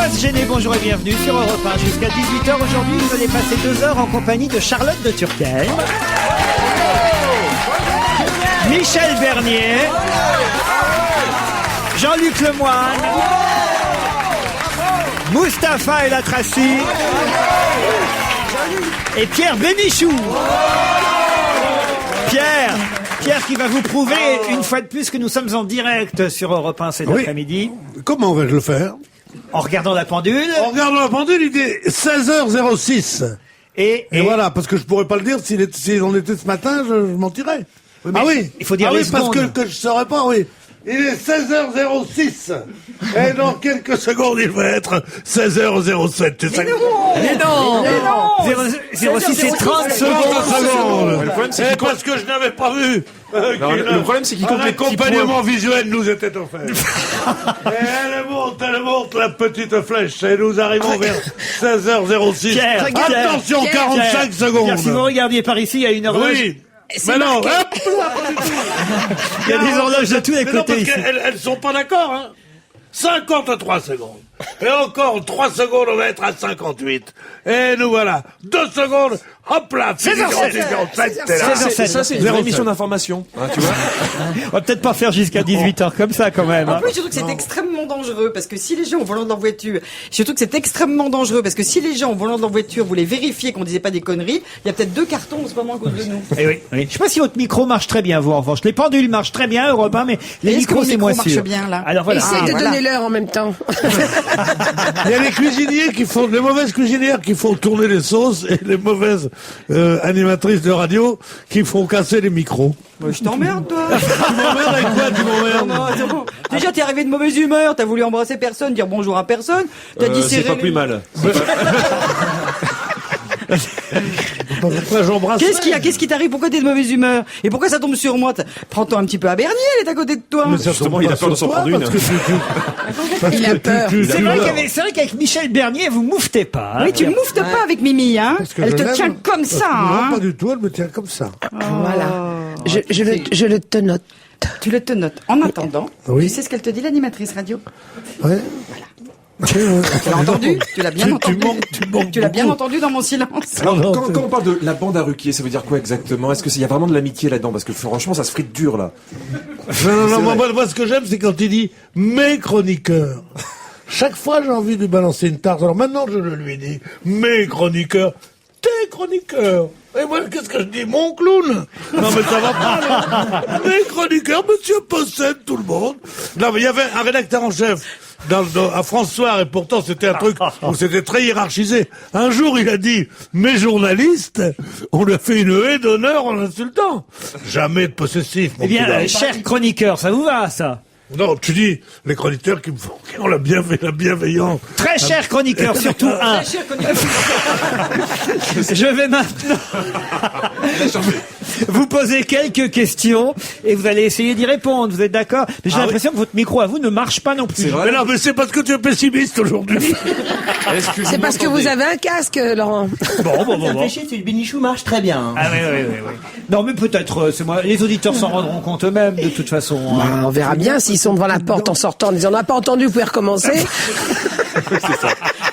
pas se gêner, bonjour et bienvenue sur Europe 1 jusqu'à 18h. Aujourd'hui, vous allez passer 2 heures en compagnie de Charlotte de Turckheim, Michel Bernier, Jean-Luc Lemoyne, Mustapha El Atrassi et Pierre Bénichou. Pierre qui va vous prouver une fois de plus que nous sommes en direct sur Europe 1 cet après-midi. Comment vais-je le faire? En regardant la pendule. En regardant la pendule, il est 16h06. Et voilà, parce que je pourrais pas le dire si on était ce matin, je mentirais. Oui, ah oui, il faut dire les parce secondes. que je saurais pas, oui. Il est 16h06. Et dans quelques secondes, il va être 16h07. C'est ça. Mais non 06 c'est 30 secondes. C'est parce que je n'avais pas vu. Non, le problème, c'est qu'il compte les petits l'accompagnement visuel nous était offert. Et elle monte la petite flèche. Et nous arrivons vers 16h06. Pierre, attention, 45 secondes. Pierre, si vous regardiez par ici, il y a une horloge. Oui. Mais non, il y a des horloges de tous les côtés ici. Elles sont pas d'accord, hein. 53 secondes. Et encore 3 secondes, on va être à 58. Et nous voilà. 2 secondes. Hop là. 16h07. Ça, c'est une émission d'information. Hein, tu vois. On va peut-être pas faire jusqu'à 18h comme ça, quand même. En plus, je trouve que c'est extrêmement dangereux parce que si les gens au volant de leur voiture, je trouve que c'est extrêmement dangereux parce que si les gens au volant de leur voiture voulaient vérifier qu'on disait pas des conneries, il y a peut-être 2 cartons en ce moment à cause de nous. Eh oui. Je sais pas si votre micro marche très bien, vous, en revanche. Les pendules marchent très bien, Europe 1, mais les micros, c'est moins sûr. Marche bien, là. Alors voilà. Essaye de donner l'heure en même temps. Il y a les cuisiniers les mauvaises cuisinières qui font tourner les sauces et les mauvaises animatrices de radio qui font casser les micros. Je t'emmerde, toi. Tu m'emmerdes avec quoi, tu m'emmerdes? Non, attends. Déjà, t'es arrivé de mauvaise humeur, t'as voulu embrasser personne, dire bonjour à personne, t'as dit c'est pas plus mal. Pourquoi j'embrasse? Qu'est-ce qui t'arrive? Pourquoi t'es de mauvaise humeur? Et pourquoi ça tombe sur moi? Prends-toi un petit peu à Bernier, elle est à côté de toi. Mais justement, il a peur de s'en prendre une. Il a peur. C'est vrai qu'avec Michel Bernier, vous mouffetez pas. Hein, oui, tu mouftes pas avec Mimi, hein. Elle te tient comme ça, hein. Non, pas du tout, elle me tient comme ça. Voilà. Je le te note. Tu le te notes. En attendant, Oui. tu sais ce qu'elle te dit, l'animatrice radio? Ouais. Tu l'as entendu? Tu l'as bien entendu? Tu l'as bien beaucoup. entendu dans mon silence? Alors, quand on parle de la bande à Ruquier, ça veut dire quoi exactement? Est-ce qu'il y a vraiment de l'amitié là-dedans? Parce que franchement, ça se frite dur, là. Non, moi, ce que j'aime, c'est quand il dit « mes chroniqueurs ». Chaque fois, j'ai envie de lui balancer une tarte. Alors maintenant, je le lui dis « mes chroniqueurs ». Tes chroniqueurs. Et moi, qu'est-ce que je dis? Mon clown. Non, mais ça va pas, là. Mes chroniqueurs, monsieur possède tout le monde. Non, mais il y avait un rédacteur en chef à France Soir, et pourtant c'était un truc où c'était très hiérarchisé. Un jour, il a dit, mes journalistes, on lui a fait une haie d'honneur en l'insultant. Jamais de possessif. Eh bien, cher chroniqueur, ça vous va, ça? Non, tu dis, les chroniqueurs qui ont la bienveillance. Très cher chroniqueur, surtout un. Très cher chroniqueur. Je vais maintenant vous poser quelques questions et vous allez essayer d'y répondre. Vous êtes d'accord? Mais j'ai l'impression que votre micro à vous ne marche pas non plus. C'est vrai. Mais non, mais c'est parce que tu es pessimiste aujourd'hui. C'est parce que vous avez un casque, Laurent. Bon. Le Bénichou marche très bien. Ah oui. Non, mais peut-être, c'est moi. Les auditeurs s'en rendront compte eux-mêmes, de toute façon. Hein. On verra bien s'ils sont devant la porte en sortant en disant on n'a pas entendu, vous pouvez recommencer. C'est ça.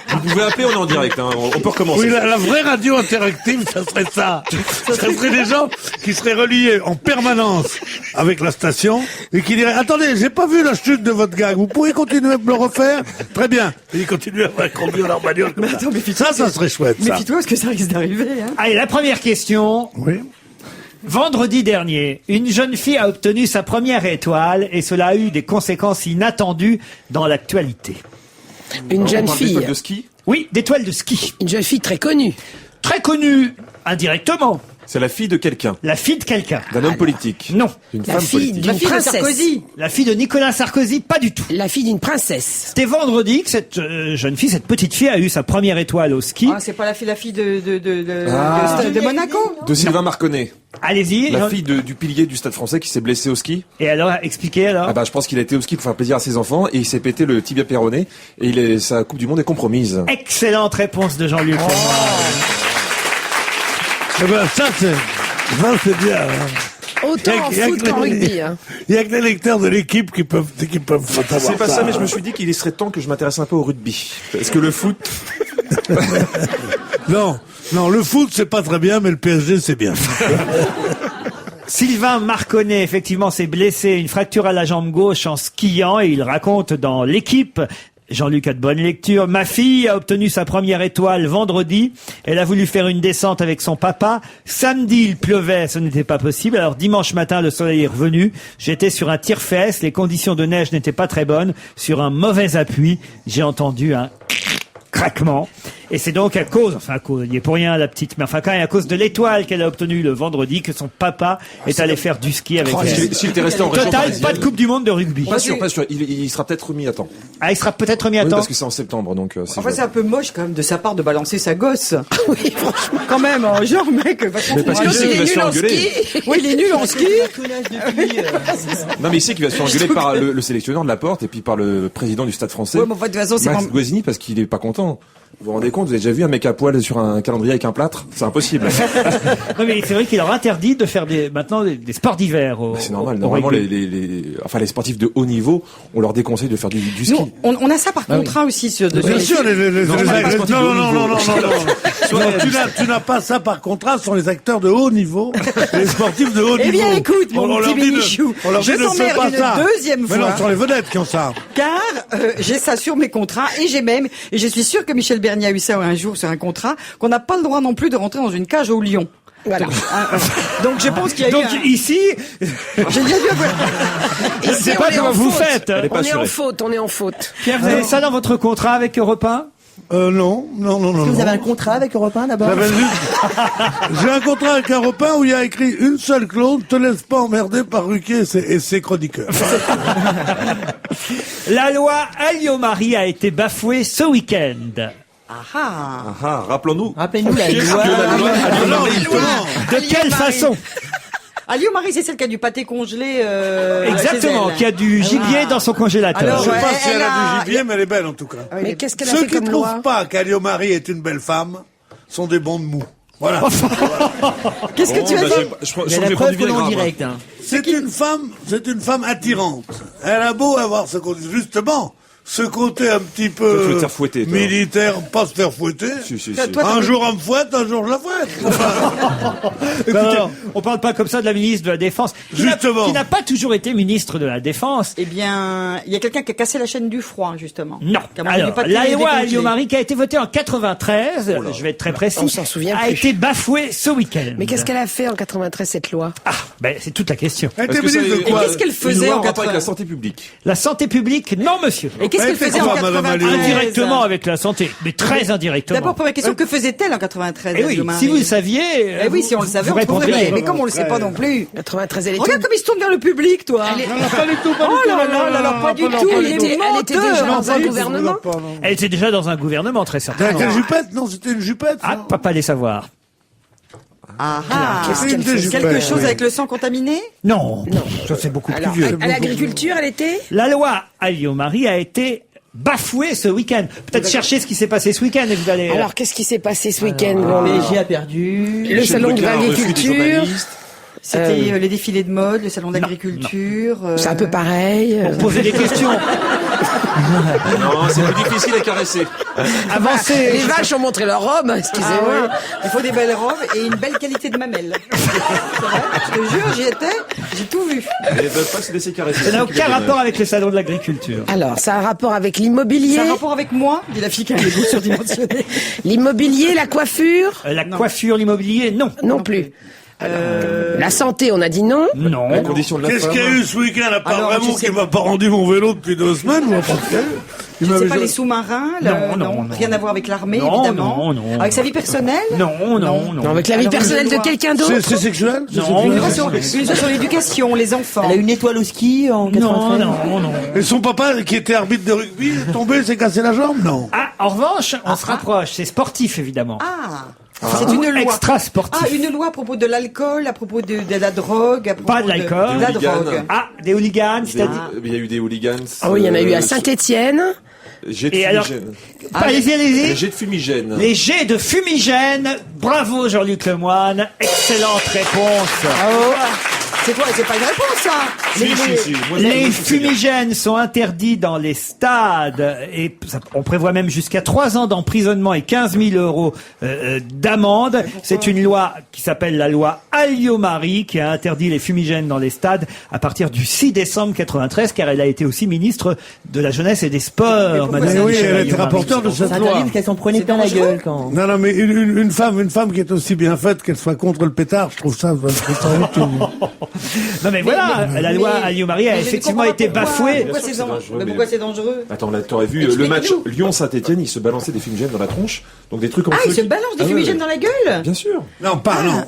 Vous pouvez appeler, on est en direct, hein. On peut recommencer. Oui, la vraie radio interactive, ça serait ça. Ça serait des gens qui seraient reliés en permanence avec la station et qui diraient, attendez, j'ai pas vu la chute de votre gag, vous pouvez continuer à me le refaire? Très bien. Et ils continuent à conduire leur bagnole comme ça. Attends, Ça serait chouette, ça. Méfie-toi parce que ça risque d'arriver, hein. Allez, la première question. Oui. Vendredi dernier, une jeune fille a obtenu sa première étoile et cela a eu des conséquences inattendues dans l'actualité. Une jeune fille. De ski? Oui, d'étoiles de ski. Une jeune fille très connue. Très connue, indirectement. C'est la fille de quelqu'un. La fille de quelqu'un. D'un homme politique. Non. D'une La femme fille politique. d'une La fille de princesse. Sarkozy. La fille de Nicolas Sarkozy, pas du tout. La fille d'une princesse. C'était vendredi que cette jeune fille, cette petite fille a eu sa première étoile au ski. Ah, c'est pas la fille de Monaco. Monaco? De Sylvain Marconnet. Allez-y. La fille du pilier du Stade Français qui s'est blessé au ski. Et alors, expliquez alors. Ah bah, je pense qu'il a été au ski pour faire plaisir à ses enfants et il s'est pété le tibia péroné et sa Coupe du Monde est compromise. Excellente réponse de Jean-Luc. Eh ben, ça, c'est bien. Hein. Autant en foot qu'en rugby. Hein. Il y a que les lecteurs de l'équipe qui peuvent savoir C'est pas ça, mais je me suis dit qu'il serait temps que je m'intéresse un peu au rugby. Est-ce que le foot... Non, le foot, c'est pas très bien, mais le PSG, c'est bien. Sylvain Marconnet, effectivement, s'est blessé, une fracture à la jambe gauche en skiant, et il raconte dans l'équipe, Jean-Luc a de bonne lecture, ma fille a obtenu sa première étoile vendredi, elle a voulu faire une descente avec son papa, samedi il pleuvait, ce n'était pas possible, alors dimanche matin le soleil est revenu, j'étais sur un tire-fesse, les conditions de neige n'étaient pas très bonnes, sur un mauvais appui, j'ai entendu un craquement. Et c'est donc à cause, il n'y est pour rien la petite, mais enfin quand même à cause de l'étoile qu'elle a obtenue le vendredi que son papa est allé faire du ski avec elle. S'il était resté en région Total, parisienne... pas de Coupe du Monde de rugby. Pas sûr. Il sera peut-être remis à temps. Ah, il sera peut-être remis à Oui, temps. parce que c'est en septembre, donc... Enfin, c'est un peu moche quand même de sa part de balancer sa gosse. Oui, franchement. Quand même, genre mec. Mais parce qu'il sait qu'il va se faire engueuler. Oui, il est nul en ski. Non, mais il sait qu'il va se faire engueuler par le sélectionneur de la Porte et puis par le président du Stade français. Ouais, mais en fait, de toute façon, c'est Max pas... Guazzini, parce qu'il est pas content. Vous vous rendez compte, vous avez déjà vu un mec à poil sur un calendrier avec un plâtre? C'est impossible. Non, mais c'est vrai qu'il leur interdit de faire maintenant des sports d'hiver. C'est normal. Normalement, les sportifs de haut niveau, on leur déconseille de faire du ski. Nous, on a ça par contrat aussi sur Bien sûr, non. Soit Tu n'as pas ça par contrat sur les acteurs de haut niveau, les sportifs de haut niveau. Eh bien, écoute, mon petit Bénichou, on leur dit je ne fais t'emmerde pas une ça. deuxième Mais non, fois. sur les vedettes qui ont ça. Car j'ai ça sur mes contrats et je suis sûr que Michel Bernier a eu ça un jour sur un contrat, qu'on n'a pas le droit non plus de rentrer dans une cage au lion. Voilà. Donc je pense qu'il y a Donc eu ici, J'ai bien vu. je ne sais pas comment vous faites. Elle est pas On est en assurée. faute. Pierre, vous avez ça dans votre contrat avec Europe 1? Non. Vous avez un contrat avec Europe 1 d'abord? J'ai un contrat avec un repas où il y a écrit une seule clause, te laisse pas emmerder par Ruquier et ses chroniqueurs. La loi Alliot-Marie a été bafouée ce week-end. Rappelons-nous. Rappelez-nous la Qu'est-ce loi. que la loi Alliot-Marie De quelle façon? Alliot-Marie, c'est celle qui a du pâté congelé. Exactement, chez elle. qui a du gibier dans son congélateur. Alors, Je sais pas ouais, si elle a a- du gibier, mais elle est belle en tout cas. Mais qu'est-ce qu'elle a Ceux fait qui comme trouvent loi? pas qu'Alliot-Marie est une belle femme sont des bons de mou. Voilà. Qu'est-ce que tu as dit? Je crois Il y a que la j'ai preuve produit qu'on est en grave. direct. Hein. C'est une femme attirante. Elle a beau avoir ce côté, justement, ce côté un petit Toi, tu veux peu te faire fouetter, toi. militaire, pas se faire fouetter. Si. Toi, Un jour on me fouette, un jour je la fouette. Écoutez, Alors, on parle pas comme ça de la ministre de la Défense. Qui n'a pas toujours été ministre de la Défense. Eh bien, il y a quelqu'un qui a cassé la chaîne du froid, justement. Non. Qui a mangé du Alors, pâté la loi décongelé. Alliot-Marie qui a été votée en 93, je vais être très précis, On s'en souvient a plus. été bafouée ce week-end. Mais qu'est-ce qu'elle a fait en 93, cette loi? Ah, ben c'est toute la question. elle était Est-ce que ça- ministre de Et quoi qu'est-ce qu'elle Une faisait loi en en rapport avec 80? la santé publique. La santé publique, non monsieur. Et qu'est-ce Elle qu'elle fait faisait en quoi, Madame 93? Alliot Indirectement avec la santé, mais très indirectement. D'abord, première question, que faisait-elle en 93? Eh oui, Alliot-Marie si vous le saviez, Eh oui, si on le savait, vous on trouverait. répondriez. Mais comme on le sait pas non plus. 93, elle était... Regarde comme il se tourne vers le public, toi. Pas du tout, pas Oh du tout. là là là, pas du tout. Elle était déjà dans un Non, gouvernement. pas, non. Elle était déjà dans un gouvernement, très certainement. Quelle jupette? Non, c'était une jupette. Ah, non. papa les savoir. qu'est-ce qu'elle faisait? Quelque chose avec le sang contaminé? Non, ça c'est beaucoup Alors, plus vieux. à l'agriculture, elle était? La loi Alliot-Marie a été bafouée ce week-end. Peut-être chercher ce qui s'est passé ce week-end et vous allez... Alors, qu'est-ce qui s'est passé ce week-end? PSG a perdu. Le salon de Michel Drucker a reçu des l'agriculture. journalistes. C'était les défilés de mode, le salon d'agriculture. C'est un peu pareil. Pour poser des questions. Non, c'est plus difficile à caresser. Avancez. Les vaches ont montré leur robe, excusez-moi. Il faut des belles robes et une belle qualité de mamelle. C'est vrai, je te jure, j'y étais, j'ai tout vu. Elles ne veulent pas se laisser caresser. Ça n'a C'est aucun qui est rapport avec le salon de l'agriculture. Alors, ça a un rapport avec l'immobilier. C'est un rapport avec moi, dit la fille qui a les goûts surdimensionnés. L'immobilier, la coiffure? La coiffure, l'immobilier, non. Non plus. La santé, on a dit non. Non. La condition de la Qu'est-ce femme. qu'il y a eu ce week-end à part Alors, vraiment je sais qui m'a pas rendu mon vélo depuis 2 semaines? Moi, parce que il Je ne sais m'avait pas, jamais- les sous-marins, Non. rien à voir avec l'armée, Non, évidemment. non. Avec sa vie personnelle? Non. Non, avec la vie Alors, personnelle une de loi. quelqu'un d'autre. C'est sexuel? C'est Non, sexuel Une loi sur l'éducation, les enfants. Elle a une étoile au ski en 93. Non. Et son papa, qui était arbitre de rugby, est tombé, s'est cassé la jambe? Non. Ah, en revanche, on se rapproche. C'est sportif, évidemment. C'est une loi. Extra sportif. Ah, une loi à propos de l'alcool, à propos de la drogue, à propos Pas de l'alcool. de la Des hooligans. drogue. Ah, des hooligans, Il y a c'est-à-dire... eu- il y a eu des hooligans. Ah oui, il y en a eu à Saint-Étienne. Jet de Et alors- fumigène. Allez-y, Les allez-y. jets de fumigène. Les jets de fumigène. Bravo, Jean-Luc Lemoyne. Excellente réponse. C'est quoi? C'est pas une réponse, ça. Les fumigènes sont interdits dans les stades et on prévoit même jusqu'à 3 ans d'emprisonnement et 15 000 euros d'amende. C'est une loi qui s'appelle la loi Alliot-Marie qui a interdit les fumigènes dans les stades à partir du 6 décembre 93 car elle a été aussi ministre de la jeunesse et des sports. Mais oui, elle était rapporteure de cette C'est loi. interdit parce qu'elle s'en prenait plein la gueule quand. Non, mais une femme qui est aussi bien faite qu'elle soit contre le pétard, je trouve ça utile. Non mais voilà, la loi Alliot-Marie a mais je effectivement comprends été pas bafouée. Pourquoi Bien c'est sûr que c'est dangereux? dangereux, Mais mais- pourquoi c'est dangereux? Attends, là, t'aurais vu le Explique-nous. match Lyon-Saint-Etienne, il se balançait des fumigènes dans la tronche, donc des trucs en Ah, feu. il se balance des Ah ouais, fumigènes ouais. dans la gueule? Bien sûr. Non,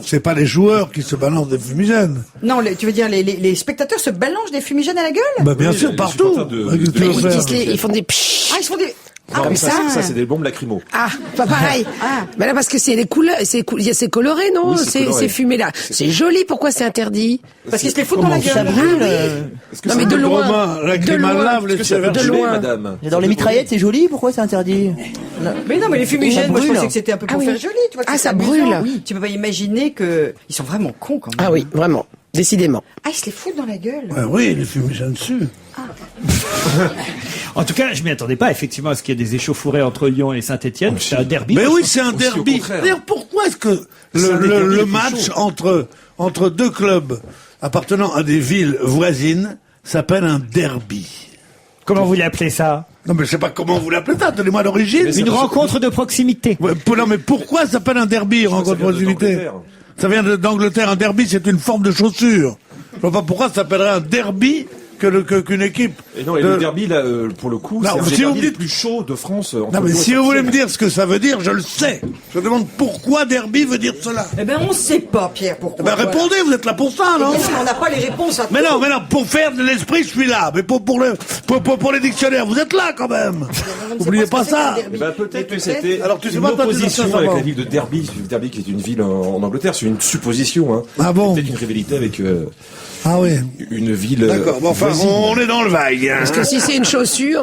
c'est pas les joueurs qui se balancent des fumigènes. Non, tu veux dire les spectateurs se balancent des fumigènes à la gueule? Bah, bien Oui, sûr, les partout. supporters de- Qu'est-ce que tu veux faire Ils font des pshhh. Ah, ils se font des... Ah, Non, mais ça, c'est des bombes lacrymo. Ah, pas pareil. Ah. Mais là, parce que c'est les couleurs, c'est coloré, non? Oui, c'est coloré. Ces fumées-là. C'est joli, pourquoi c'est interdit? Parce qu'ils se les foutent dans la Ça gueule. brûle. Est-ce que Non, c'est mais de un loin. Romain, la De climat loin. lave les Est-ce que ça sévères. veut de brûler, loin. madame? Dans les mitraillettes, c'est joli, pourquoi c'est interdit? Mais non, mais les fumigènes, Ça moi je brûle. pensais que c'était un peu pour Ah oui. faire joli, tu vois. que Ah, c'était ça amusant. brûle. Oui. Tu peux pas imaginer que ils sont vraiment cons quand même. Ah oui, vraiment. Décidément. Ah, ils se les foutent dans la gueule. Oui, les fumigènes dessus. En tout cas, je m'y attendais pas effectivement à ce qu'il y ait des échauffourées entre Lyon et Saint-Etienne. C'est un derby. Mais oui, c'est un Aussi, au derby. contraire. D'ailleurs, pourquoi est-ce que C'est un des derbys les le plus match chauds. entre deux clubs appartenant à des villes voisines s'appelle un derby? Comment vous l'appelez ça? Non, mais je sais pas comment vous l'appelez ça, donnez-moi l'origine. Mais Une rencontre de proximité. Ouais, non, mais pourquoi ça s'appelle un derby, rencontre de vient de proximité? d'Angleterre. Ça vient d'Angleterre. Un derby, c'est une forme de chaussure. Je vois pas pourquoi ça s'appellerait un derby qu'une équipe. Et non, et de- le derby, là, pour le coup, Non, c'est un si des vous derbys me les dites- plus chauds de France. Non, mais si vous voulez me dire ce que ça veut dire, je le sais. Je demande pourquoi derby veut dire cela. Eh ben, on sait pas, Pierre, pourquoi. Ben, répondez, vous êtes là pour ça, non? On n'a pas les réponses à Mais tout. non, pour faire de l'esprit, je suis là. Mais pour les dictionnaires, vous êtes là quand même. On ne sait Oubliez ce que pas c'est ça. qu'un derby. Eh ben, peut-être que c'était Alors, tu sais une pas, toi, tu opposition sais ça, avec ça la va. ville de Derby. Derby qui est une ville en Angleterre, c'est une supposition. Hein. Ah bon? Peut-être une rivalité avec Ah oui. une ville. D'accord. Bon, enfin, voisine. on est dans le vague. Hein. Parce que si c'est une chaussure,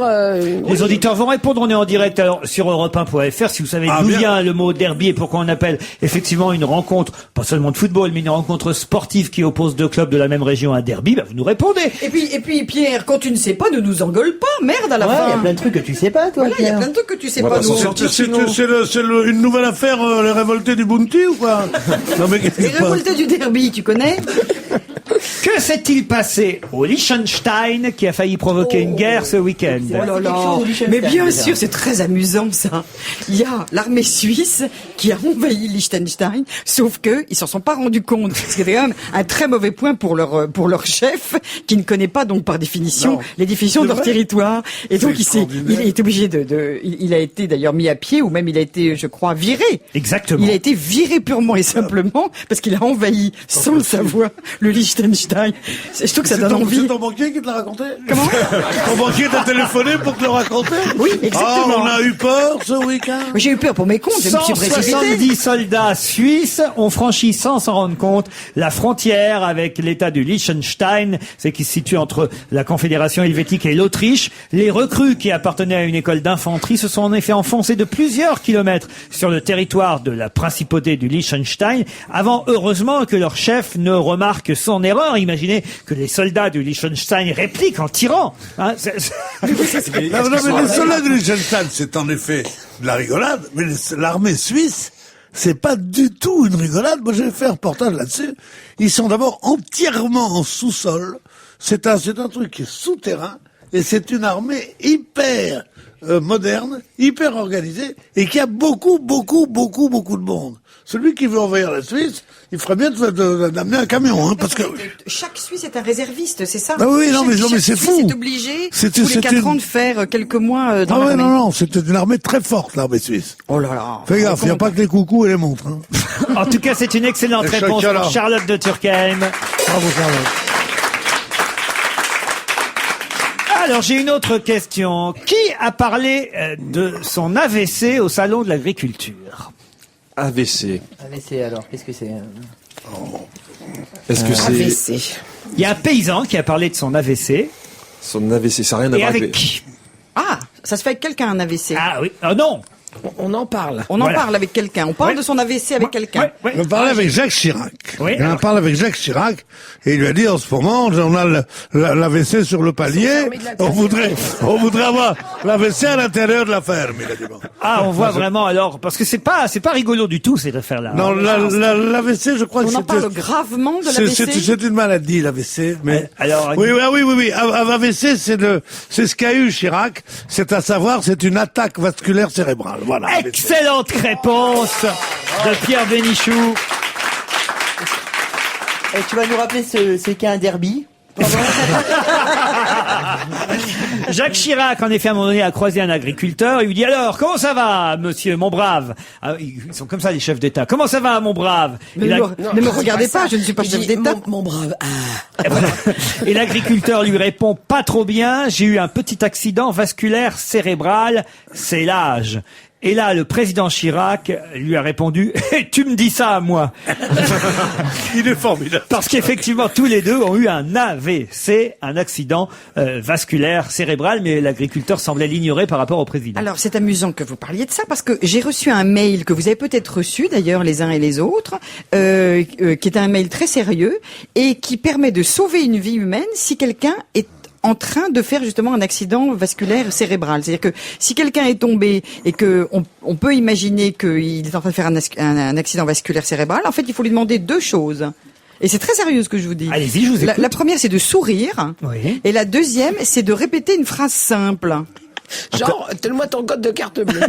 Les auditeurs vont répondre. On est en direct alors, sur Europe1.fr. Si vous savez Ah, d'où bien. vient le mot derby et pourquoi on appelle effectivement une rencontre, pas seulement de football, mais une rencontre sportive qui oppose deux clubs de la même région à un derby, bah, vous nous répondez. Et puis, Pierre, quand tu ne sais pas, ne nous engueule pas. Merde, à la Ouais, il y fin. a plein de trucs que tu sais pas, toi, Voilà, il y a Pierre. plein de trucs que tu sais On va pas, pas s'en nous. sortir. C'est sinon. une nouvelle affaire, les révoltés du Bounty ou quoi? Non, mais qu'est-ce qui Les se passe? révoltés du derby, tu connais? Que s'est-il passé au Liechtenstein qui a failli provoquer une guerre ce week-end? Oh là quelque là. chose au Liechtenstein, Mais bien déjà. sûr, c'est très amusant ça. Il y a l'armée suisse qui a envahi Liechtenstein, sauf que ils s'en sont pas rendus compte. C'était quand même un très mauvais point pour leur chef, qui ne connaît pas donc par définition Non. les définitions de C'est leur vrai. territoire. Et donc il extraordinaire. est obligé il a été d'ailleurs mis à pied ou même il a été, je crois, viré. Exactement. Il a été viré purement et simplement parce qu'il a envahi sans le savoir le Liechtenstein. Je trouve que ça C'est donne envie. ton banquier qui te l'a raconté? Comment? Ton banquier t'a téléphoné pour te le raconter? Oui, exactement. Ah, on a eu peur ce week-end. J'ai eu peur pour mes comptes, je me suis précipité. 170 soldats suisses ont franchi sans s'en rendre compte la frontière avec l'État du Liechtenstein, c'est qui se situe entre la Confédération helvétique et l'Autriche. Les recrues qui appartenaient à une école d'infanterie se sont en effet enfoncés de plusieurs kilomètres sur le territoire de la principauté du Liechtenstein, avant heureusement que leur chef ne remarque son erreur. Imaginez que les soldats du Liechtenstein répliquent en tirant. Hein, Non, mais les soldats du Liechtenstein, c'est en effet de la rigolade, mais l'armée suisse, c'est pas du tout une rigolade. Moi, j'ai fait un reportage là-dessus. Ils sont d'abord entièrement en sous-sol. C'est un truc qui est souterrain, et c'est une armée hyper moderne, hyper organisée, et qui a beaucoup de monde. Celui qui veut envahir la Suisse, il ferait bien d'amener un camion, hein, parce que... Chaque Suisse est un réserviste, c'est ça? Ah oui, non, mais Chaque c'est Suisse fou. est obligé, C'était- tous les 4 c'était ans, de faire quelques mois dans Ah ouais, l'armée. non, c'était une armée très forte, l'armée suisse. Oh là là. Fais gaffe, il n'y a pas que les coucous et les montres. Hein. En tout cas, c'est une excellente Et réponse Chocolat. pour Charlotte de Turckheim. Bravo, Charlotte. Alors, j'ai une autre question. Qui a parlé de son AVC au Salon de l'Agriculture? AVC. AVC alors, qu'est-ce que c'est? Est-ce que c'est AVC. Il y a un paysan qui a parlé de son AVC. son AVC? Ça n'a rien à Et voir avec qui? Ah, ça se fait avec quelqu'un, un AVC. Ah oui. Ah non. On en parle. On en Voilà. parle avec quelqu'un. On parle Ouais. de son AVC avec quelqu'un. Ouais, ouais. On parlait avec Jacques Chirac. Oui, On alors- parle avec Jacques Chirac et il lui a dit en ce moment on a l'AVC sur le palier. fermé de la On voudrait avoir l'AVC à l'intérieur de la ferme. Il a dit bon. Ah, on voit vraiment alors, parce que c'est pas rigolo du tout cette affaire-là. Non, l'AVC, je crois que On en c'était. parle gravement de C'est l'AVC. une maladie, l'AVC. Mais Alors, oui. AVC, c'est ce qu'a eu Chirac. C'est à savoir, c'est une attaque vasculaire cérébrale. Voilà. AVC. excellente réponse de Pierre Bénichou. Et tu vas nous rappeler ce qu'est un derby? Jacques Chirac, en effet, à un moment donné, a croisé un agriculteur. Il lui dit, alors, comment ça va, monsieur, mon brave? Ah, ils sont comme ça, les chefs d'État. Comment ça va, mon brave? Ne Et la- me regardez pas, je ne suis pas Il chef dit, d'État. mon brave. Et voilà. Et l'agriculteur lui répond, pas trop bien, j'ai eu un petit accident vasculaire cérébral, c'est l'âge. Et là, le président Chirac lui a répondu, tu me dis ça à moi. Il est formidable. Parce qu'effectivement, tous les deux ont eu un AVC, un accident vasculaire cérébral, mais l'agriculteur semblait l'ignorer par rapport au président. Alors, c'est amusant que vous parliez de ça parce que j'ai reçu un mail que vous avez peut-être reçu d'ailleurs les uns et les autres, qui est un mail très sérieux et qui permet de sauver une vie humaine si quelqu'un est en train de faire justement un accident vasculaire cérébral. C'est-à-dire que si quelqu'un est tombé et que on peut imaginer qu'il est en train de faire un accident vasculaire cérébral, en fait, il faut lui demander deux choses. Et c'est très sérieux ce que je vous dis. Allez-y, je vous écoute. La première, c'est de sourire. Oui. Et la deuxième, c'est de répéter une phrase simple. Genre, donne-moi ton code de carte bleue.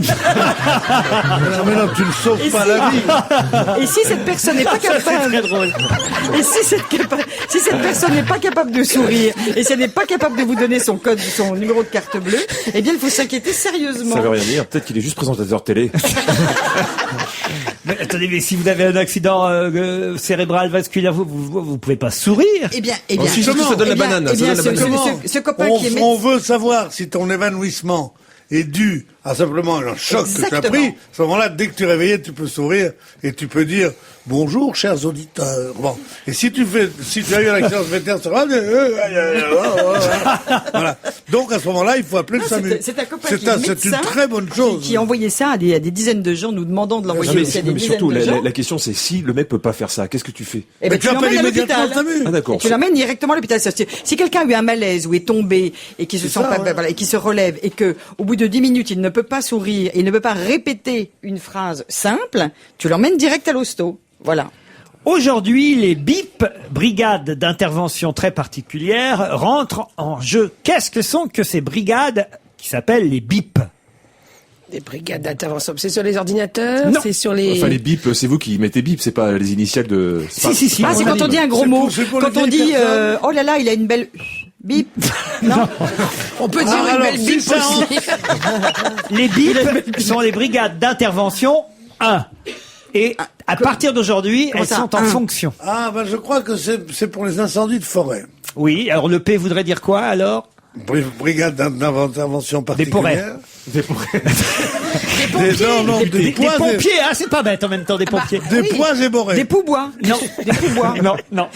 Mais non, tu ne sauves pas la vie. Et si cette personne n'est pas capable, et si cette personne n'est pas capable de sourire, et si elle n'est pas capable de vous donner son code, son numéro de carte bleue, eh bien, il faut s'inquiéter sérieusement. Ça veut rien dire. Peut-être qu'il est juste présentateur télé. Mais attendez, mais si vous avez un accident cérébral vasculaire, vous pouvez pas sourire. Eh bien, Oh, si, surtout, ça donne la banane. Ça donne la banane. ce copain qui est On médecin. veut savoir si ton évanouissement est dû à simplement un choc que tu as Exactement. pris. À ce moment-là, dès que tu es réveillé, tu peux sourire et tu peux dire bonjour, chers auditeurs. Bon. Et si tu as eu un accident vétérinaire, ça va. Voilà. Donc, à ce moment-là, il faut appeler le Non, SAMU. c'est un copain qui est C'est une médecin, très bonne chose. qui a envoyé ça à des dizaines de gens, nous demandant de Non, l'envoyer mais, aussi à des mais dizaines surtout, de gens. la question c'est si le mec peut pas faire ça, qu'est-ce que tu fais? Eh ben, Mais tu tu appelles l'emmènes à immédiatement l'hôpital. le SAMU. Ah d'accord. Tu l'emmènes directement à l'hôpital. Si quelqu'un a eu un malaise ou est tombé et qui se sent ça, pas, ouais. voilà, et qui se relève et que au bout de 10 minutes il ne peut pas sourire, il ne peut pas répéter une phrase simple, tu l'emmènes direct à l'hosto. Voilà. Aujourd'hui, les BIP, brigades d'intervention très particulières, rentrent en jeu. Qu'est-ce que sont que ces brigades qui s'appellent les BIP? Des brigades d'intervention. C'est sur les ordinateurs? Non. C'est sur les... Enfin les bips, c'est vous qui mettez bip, c'est pas les initiales de. Si. Ah, c'est quand on dit un gros C'est mot. pour- c'est pour Quand les on vieilles dit personnes. oh là là, il a une belle bip. Non. On peut dire une alors, belle si bip ça aussi. Les BIP sont les brigades d'intervention 1. Et à partir d'aujourd'hui, Comment elles ça, sont en 1? fonction. Ah, ben, je crois que c'est pour les incendies de forêt. Oui, alors le P voudrait dire quoi alors? Brigade d'intervention particulière. Des Des pompiers, hein, c'est pas bête en même temps, des pompiers. Des pois et borés. Des poubois. Non, des pouvoirs. Non.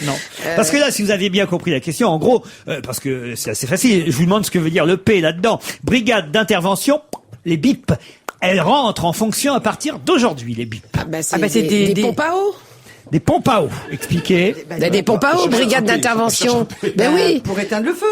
Parce que là, si vous aviez bien compris la question, en gros, parce que c'est assez facile, je vous demande ce que veut dire le P là-dedans. Brigade d'intervention, les BIP, elles rentrent en fonction à partir d'aujourd'hui, les BIP. Ah bah, c'est Ah bah, c'est des des- pompes à eau. Des pompes à eau, expliquez. Des pompes à eau, brigade d'intervention. Ben oui. Pour éteindre le feu.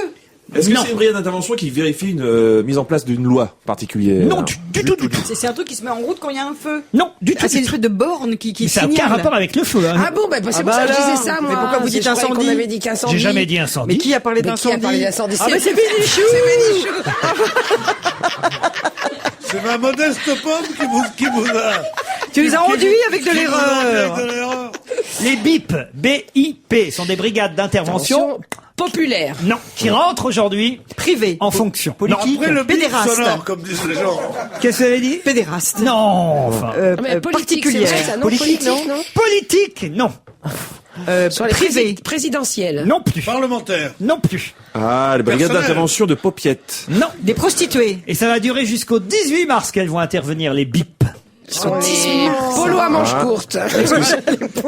Est-ce que Non. c'est une brigade d'intervention qui vérifie une mise en place d'une loi particulière? Non, du tout. C'est un truc qui se met en route quand il y a un feu. Non, du tout. Ah, c'est une espèce de borne qui Mais ça n'a signale. aucun rapport avec le feu. Hein. Ah bon, ben c'est Ah pour bah ça que je alors. disais ça, moi. Mais pourquoi vous dites Je croyais incendie qu'on avait dit qu'incendie. J'ai jamais dit incendie. Mais qui a parlé Mais qui d'incendie? a parlé d'incendie? Ah bah c'est Bénichou. C'est ma modeste pomme qui vous a... Tu les as enduits avec de qui vous a l'erreur. enduit de l'erreur. Les BIP, BIP, sont des brigades d'intervention, Populaire. non, qui rentrent aujourd'hui Privé. en fonction. Politique. Après le bip Pédéraste. sonore, comme disent les gens. Qu'est-ce que vous avez dit? Pédéraste. Non, enfin. Mais politique, c'est particulière. vrai, ça, non? Politique, Politique, non? Politique, non. Sur les privé. présidentielles. Non plus. Parlementaire. Non plus. Ah, la brigade Personnel. d'intervention de Popiettes. Non. Des prostituées. Et ça va durer jusqu'au 18 mars qu'elles vont intervenir, les BIP. Polo à manches courtes.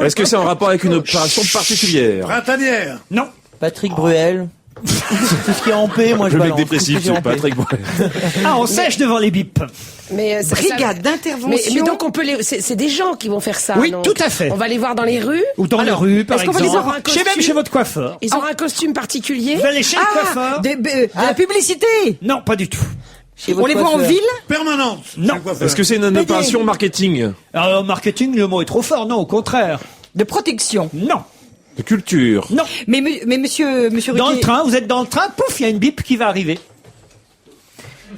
Est-ce que c'est en rapport avec une opération particulière? Printanière. Non. Patrick Bruel. Tout ce qui est en paix, moi je Le mec balance. dépressif, Tout ce qui est c'est en paix. Patrick Bois. Ah, on sèche devant les bips. Mais Brigade d'intervention. Mais donc on peut c'est des gens qui vont faire ça. Oui, donc. tout à fait. On va les voir dans les rues. Ou dans la rue, par est-ce qu'on va exemple. les avoir un Chez même costume chez votre coiffeur. Ils ont un costume particulier. Vous allez chez le coiffeur? De la publicité. Non, pas du tout. Chez On votre les voit en coiffeur. ville. Permanente. Non. C'est quoi faire Est-ce que c'est une opération marketing? Alors, marketing, le mot est trop fort. Non, au contraire. De protection. Non. De culture? Non. Mais monsieur Dans Ruquier. le train, vous êtes dans le train, pouf, il y a une bip qui va arriver.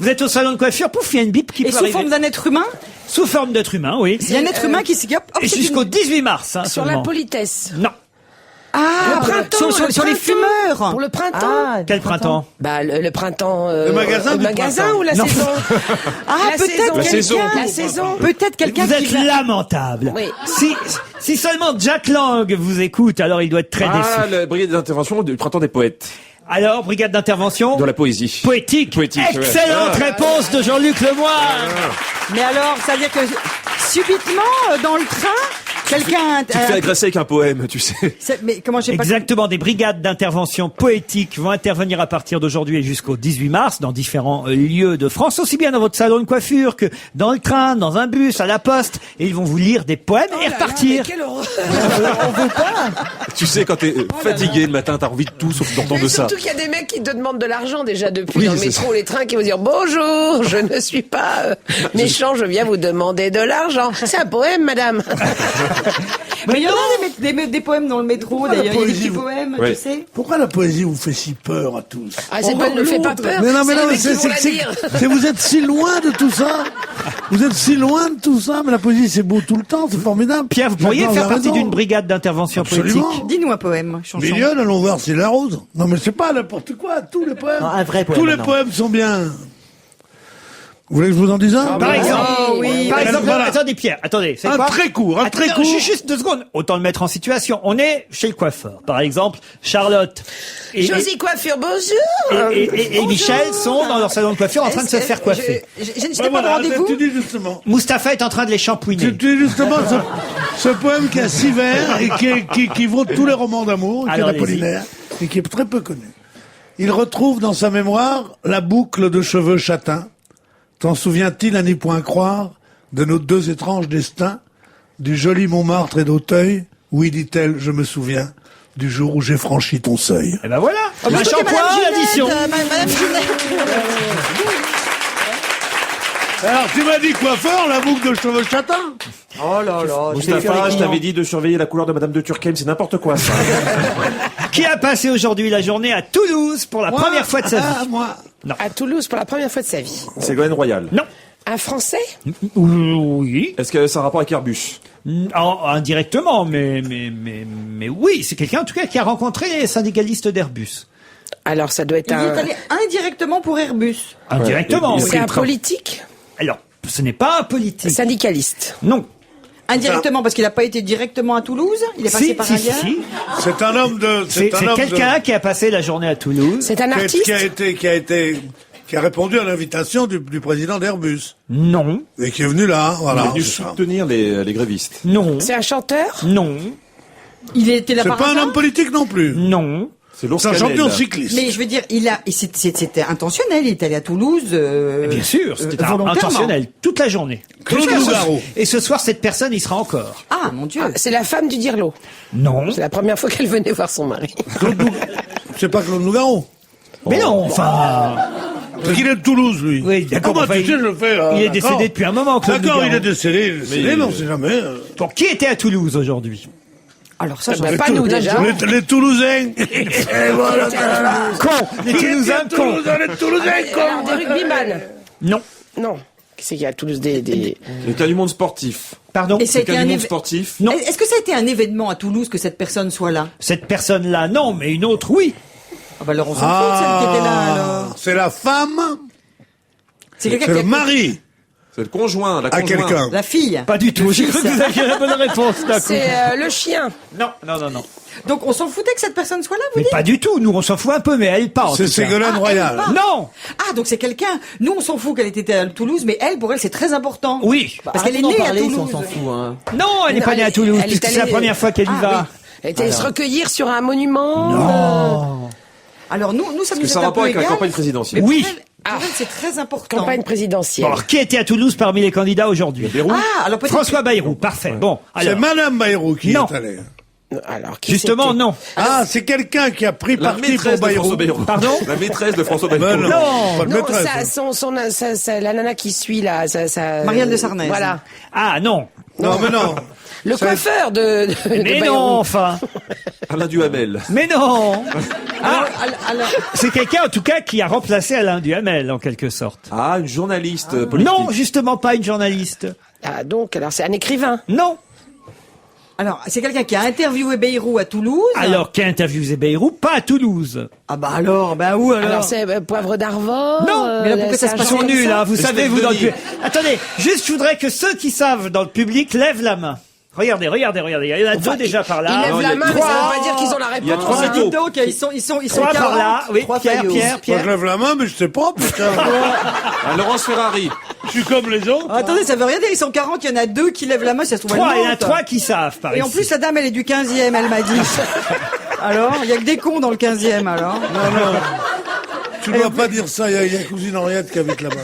Vous êtes au salon de coiffure, pouf, il y a une bip qui Et peut sous arriver. forme d'un être humain. Sous forme d'être humain, oui. Il y a un être humain qui se hop, Et c'est jusqu'au une- 18 mars, hein, Sur la seulement. politesse. Non. Ah, Le printemps, sur les printemps. fumeurs. Pour le printemps. Ah, Quel printemps? Bah le printemps. Le magasin le du magasin printemps. ou la Non. saison. Ah, La peut-être saison. La saison. quelqu'un. La saison. Peut-être quelqu'un Vous qui êtes va- lamentable. Oui. Si seulement Jack Lang vous écoute, alors il doit être très Ah, déçu. la brigade d'intervention du printemps des poètes. Alors, brigade d'intervention Dans la poésie. poétique. Poétique, ouais. Excellente Ah. réponse de Jean-Luc Lemoyne. Mais alors, ça veut dire que subitement, dans le train, quelqu'un. Tu te fais agresser avec un poème, tu sais. Mais comment j'ai pas. Exactement, des brigades d'intervention poétique vont intervenir à partir d'aujourd'hui et jusqu'au 18 mars dans différents lieux de France, aussi bien dans votre salon de coiffure que dans le train, dans un bus, à la poste, et ils vont vous lire des poèmes et repartir. Quelle horreur. Tu sais, quand t'es fatigué le matin, t'as envie de tout sauf d'entendre Mais ça. surtout qu'il y a des mecs qui te demandent de l'argent déjà depuis Oui, dans le c'est métro ça. ou les trains qui vont dire bonjour, je ne suis pas méchant, je viens vous demander de l'argent. C'est un poème, madame. Mais il y en a des poèmes dans le métro, Pourquoi la d'ailleurs. Il y a des poésie, petits vous- poèmes, Ouais. tu sais. Pourquoi la poésie vous fait si peur à tous? Ah, c'est pas, ne fait pas peur. Mais non, mais c'est non, les mais mecs qui vont la dire. vous êtes si loin de tout ça. Vous êtes si loin de tout ça, mais la poésie c'est beau tout le temps, c'est formidable. Pierre, vous pourriez Maintenant, faire vous avez partie raison. d'une brigade d'intervention Absolument. poétique. Dis-nous un poème, chanson. Mignonne, allons voir s'il l'arrose. Non, mais c'est pas n'importe quoi, tous les poèmes. Non, un vrai poème, Tous les non. poèmes sont bien. Vous voulez que je vous en dise un? Par exemple, oui, par oui. exemple, Voilà. attendez Pierre, attendez, c'est Un quoi très court, un très Attends, court. Juste 2 secondes. Autant le mettre en situation. On est chez le coiffeur, par exemple. Charlotte et, Josie Coiffure, bonjour. et Michel sont dans leur salon de coiffure en train de se faire coiffer. Je n'étais Ben pas de voilà, rendez-vous. tu dis justement. Mustapha est en train de les shampouiner. Tu dis justement ce poème qui a 6 vers et qui vaut tous les romans d'amour, qui est Alors, d'Apollinaire, et qui est très peu connu. Il retrouve dans sa mémoire la boucle de cheveux châtains. T'en souvient-il à n'y point croire de nos 2 étranges destins, du joli Montmartre et d'Auteuil? Oui, dit-elle, je me souviens du jour où j'ai franchi ton seuil. Et ben voilà, un Écoutez, shampoing, Madame Ginette, l'addition. Madame Ginette. Alors, tu m'as dit coiffeur, la boucle de cheveux châtains? Oh là là. Mustapha, je t'avais dit de surveiller la couleur de Madame de Turckheim, c'est n'importe quoi, ça. Qui a passé aujourd'hui la journée à Toulouse pour la première fois de sa Ah, vie? moi. À Toulouse pour la première fois de sa vie. C'est Ségolène Royal. Non. Un Français? Oui. Est-ce que ça a un rapport avec Airbus? Indirectement, mais oui, c'est quelqu'un en tout cas qui a rencontré les syndicalistes d'Airbus. Alors ça doit être Il y est un. allé indirectement pour Airbus. Indirectement, il- oui. C'est un le train. politique? Alors, ce n'est pas un politique. Syndicaliste. Non. Indirectement, parce qu'il n'a pas été directement à Toulouse. Il est passé Si, par si, ailleurs. si. C'est un homme de... C'est un homme quelqu'un qui a passé la journée à Toulouse. C'est un de- artiste? qui a répondu à l'invitation du président d'Airbus. Non. Et qui est venu là, Il voilà. est venu C'est ça. soutenir les grévistes. Non. C'est un chanteur? Non. Il était là C'est par pas un hasard. homme politique non plus. Non. C'est l'ours C'est un Canel. champion cycliste. Mais je veux dire, c'était intentionnel. Il est allé à Toulouse. Bien sûr, c'était volontairement. intentionnel. Toute la journée. Claude Jusqu'à ce- Nougaro. Et ce soir, cette personne y sera encore. Ah, mon Dieu. Ah, c'est la femme du Dirlo. Non. C'est la première fois qu'elle venait voir son mari. C'est pas Claude Nougaro. Mais non, enfin... Parce qu'il est de Toulouse, lui. Oui, d'accord, Comment enfin, tu sais, je le fais. il est d'accord. décédé depuis un moment, Claude D'accord, Nougaro. il est décédé, mais on sait jamais. Bon, qui était à Toulouse aujourd'hui? Alors ça, j'en Bah, ai pas tout nous plein de déjà. gens. Les Toulousains. Et voilà. Con. Les Toulousains, con. Les Toulousains, con. Des rugbyman. Non. Non. Qui c'est qu'il y a à Toulouse des... Le cas du monde sportif. Pardon. Et ça a Le été cas un du monde éve- sportif. Non. Est-ce que ça a été un événement à Toulouse que cette personne soit là? Cette personne-là, non, mais une autre, oui. Ah bah alors on s'en fout de celle qui était là alors. C'est la femme, C'est quelqu'un c'est qui le a... mari C'est le conjoint, la à conjointe. quelqu'un. La fille. Pas du tout. J'ai cru que vous aviez la bonne réponse d'un coup. C'est le chien. Non, non, non, non. Donc on s'en foutait que cette personne soit là, vous Mais dites? pas du tout. Nous, on s'en fout un peu, mais elle pas. en C'est tout cas. Ségolène Royal. elle Non. Ah donc c'est quelqu'un. Nous on s'en fout qu'elle était à Toulouse, mais elle pour elle c'est très important. Oui. Parce qu'elle est Arrêtons d'en née à parler, si Toulouse. on s'en fout, hein. Non, elle n'est Non, pas née à elle- Toulouse, elle puisque est c'est la allée- première fois qu'elle y Ah, va. Elle était allée se recueillir sur un monument. Non. Alors nous, ça Est-ce nous que est ça a un rapport peu avec la égal. campagne présidentielle? Oui. Pour elle, c'est très important. Campagne présidentielle. Bon, alors, qui était à Toulouse parmi les candidats aujourd'hui? Bayrou. Ah, alors peut-être. François Bayrou, parfait. Bon, C'est alors, Madame Bayrou qui Non. est allée. Alors, qui justement, c'était non. Ah, c'est quelqu'un qui a pris La parti maîtresse pour de François Bayrou. Bayrou. Pardon? La maîtresse de François Bayrou. Ben non, Non. pas de Non, maîtresse. la nana qui suit là, Marielle de Sarnez. Voilà. Ah, non. Non, mais non. Le coiffeur de Mais Bayrou. non, enfin. Alain Duhamel. Mais non. Ah, Alors, c'est quelqu'un, en tout cas, qui a remplacé Alain Duhamel, en quelque sorte. Ah, une journaliste politique. Non, justement pas une journaliste. Ah, donc, alors c'est un écrivain. Non. c'est quelqu'un qui a interviewé Bayrou à Toulouse. Alors, qui a interviewé Bayrou, pas à Toulouse. Ah bah alors, bah où alors? Alors c'est Poivre d'Arvor. Non, mais là, pourquoi ça se Ils passe sont comme nuls, ça hein, vous Mais savez, c'était vous dans le Denis. public. Attendez, juste, je voudrais que ceux qui savent dans le public lèvent la main. Regardez. Il y en a deux déjà par Il là. lève il y la a main, mais trois. ça veut pas dire qu'ils ont la Il y a réponse. trois Dites métaux. donc, ils sont Trois 40. par là. Oui, Trois Pierre. faillots. Moi, je lève la main, mais je sais pas, putain. Ah, Laurence Ferrari. Je suis comme les autres. Attendez, ça veut rien dire, ils sont 40, il y en a 2 qui lèvent la main, ça se trouve. Trois, elle il y en a monte. 3 qui savent, par Et en ici. plus, la dame, elle est du 15e, elle m'a dit. Alors, il y a que des cons dans le 15e, alors. Non. Tu dois pas dire ça, il y a cousine Henriette qui habite là-bas.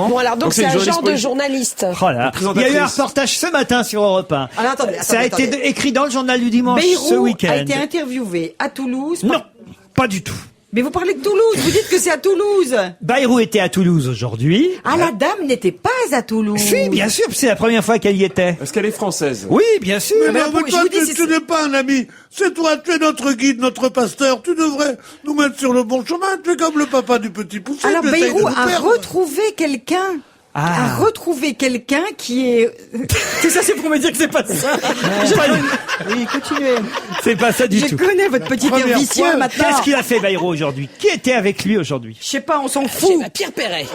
Bon alors donc c'est c'est une un journaliste genre de politique. journaliste. Oh là. Il y a eu un Présentatrice. reportage ce matin sur Europe 1. Alors, attendez, Ça a été attendez. écrit dans le journal du dimanche ce Bayrou week-end. a été interviewé à Toulouse. Non, pas du tout. Mais vous parlez de Toulouse, vous dites que c'est à Toulouse. Bayrou était à Toulouse aujourd'hui. Ah, la dame n'était pas à Toulouse. Si, bien sûr, c'est la première fois qu'elle y était. Est-ce qu'elle est française? Oui, bien sûr. Mais ben, non, bon, mais je toi, vous dis, tu n'es pas un ami. C'est toi, tu es notre guide, notre pasteur. Tu devrais nous mettre sur le bon chemin. Tu es comme le papa du petit poussé. Alors, tu essayes Bayrou de nous a perdre. retrouvé quelqu'un. Ah. A retrouvé quelqu'un qui est... Tout ça, c'est pour me dire que c'est pas ça. Oui, continuez. C'est pas ça du Je tout. connais votre petit air première vicieux fois, maintenant. Qu'est-ce qu'il a fait Bayrou aujourd'hui? Qui était avec lui aujourd'hui? Je sais pas, on s'en J'ai fout. Pierre Perret.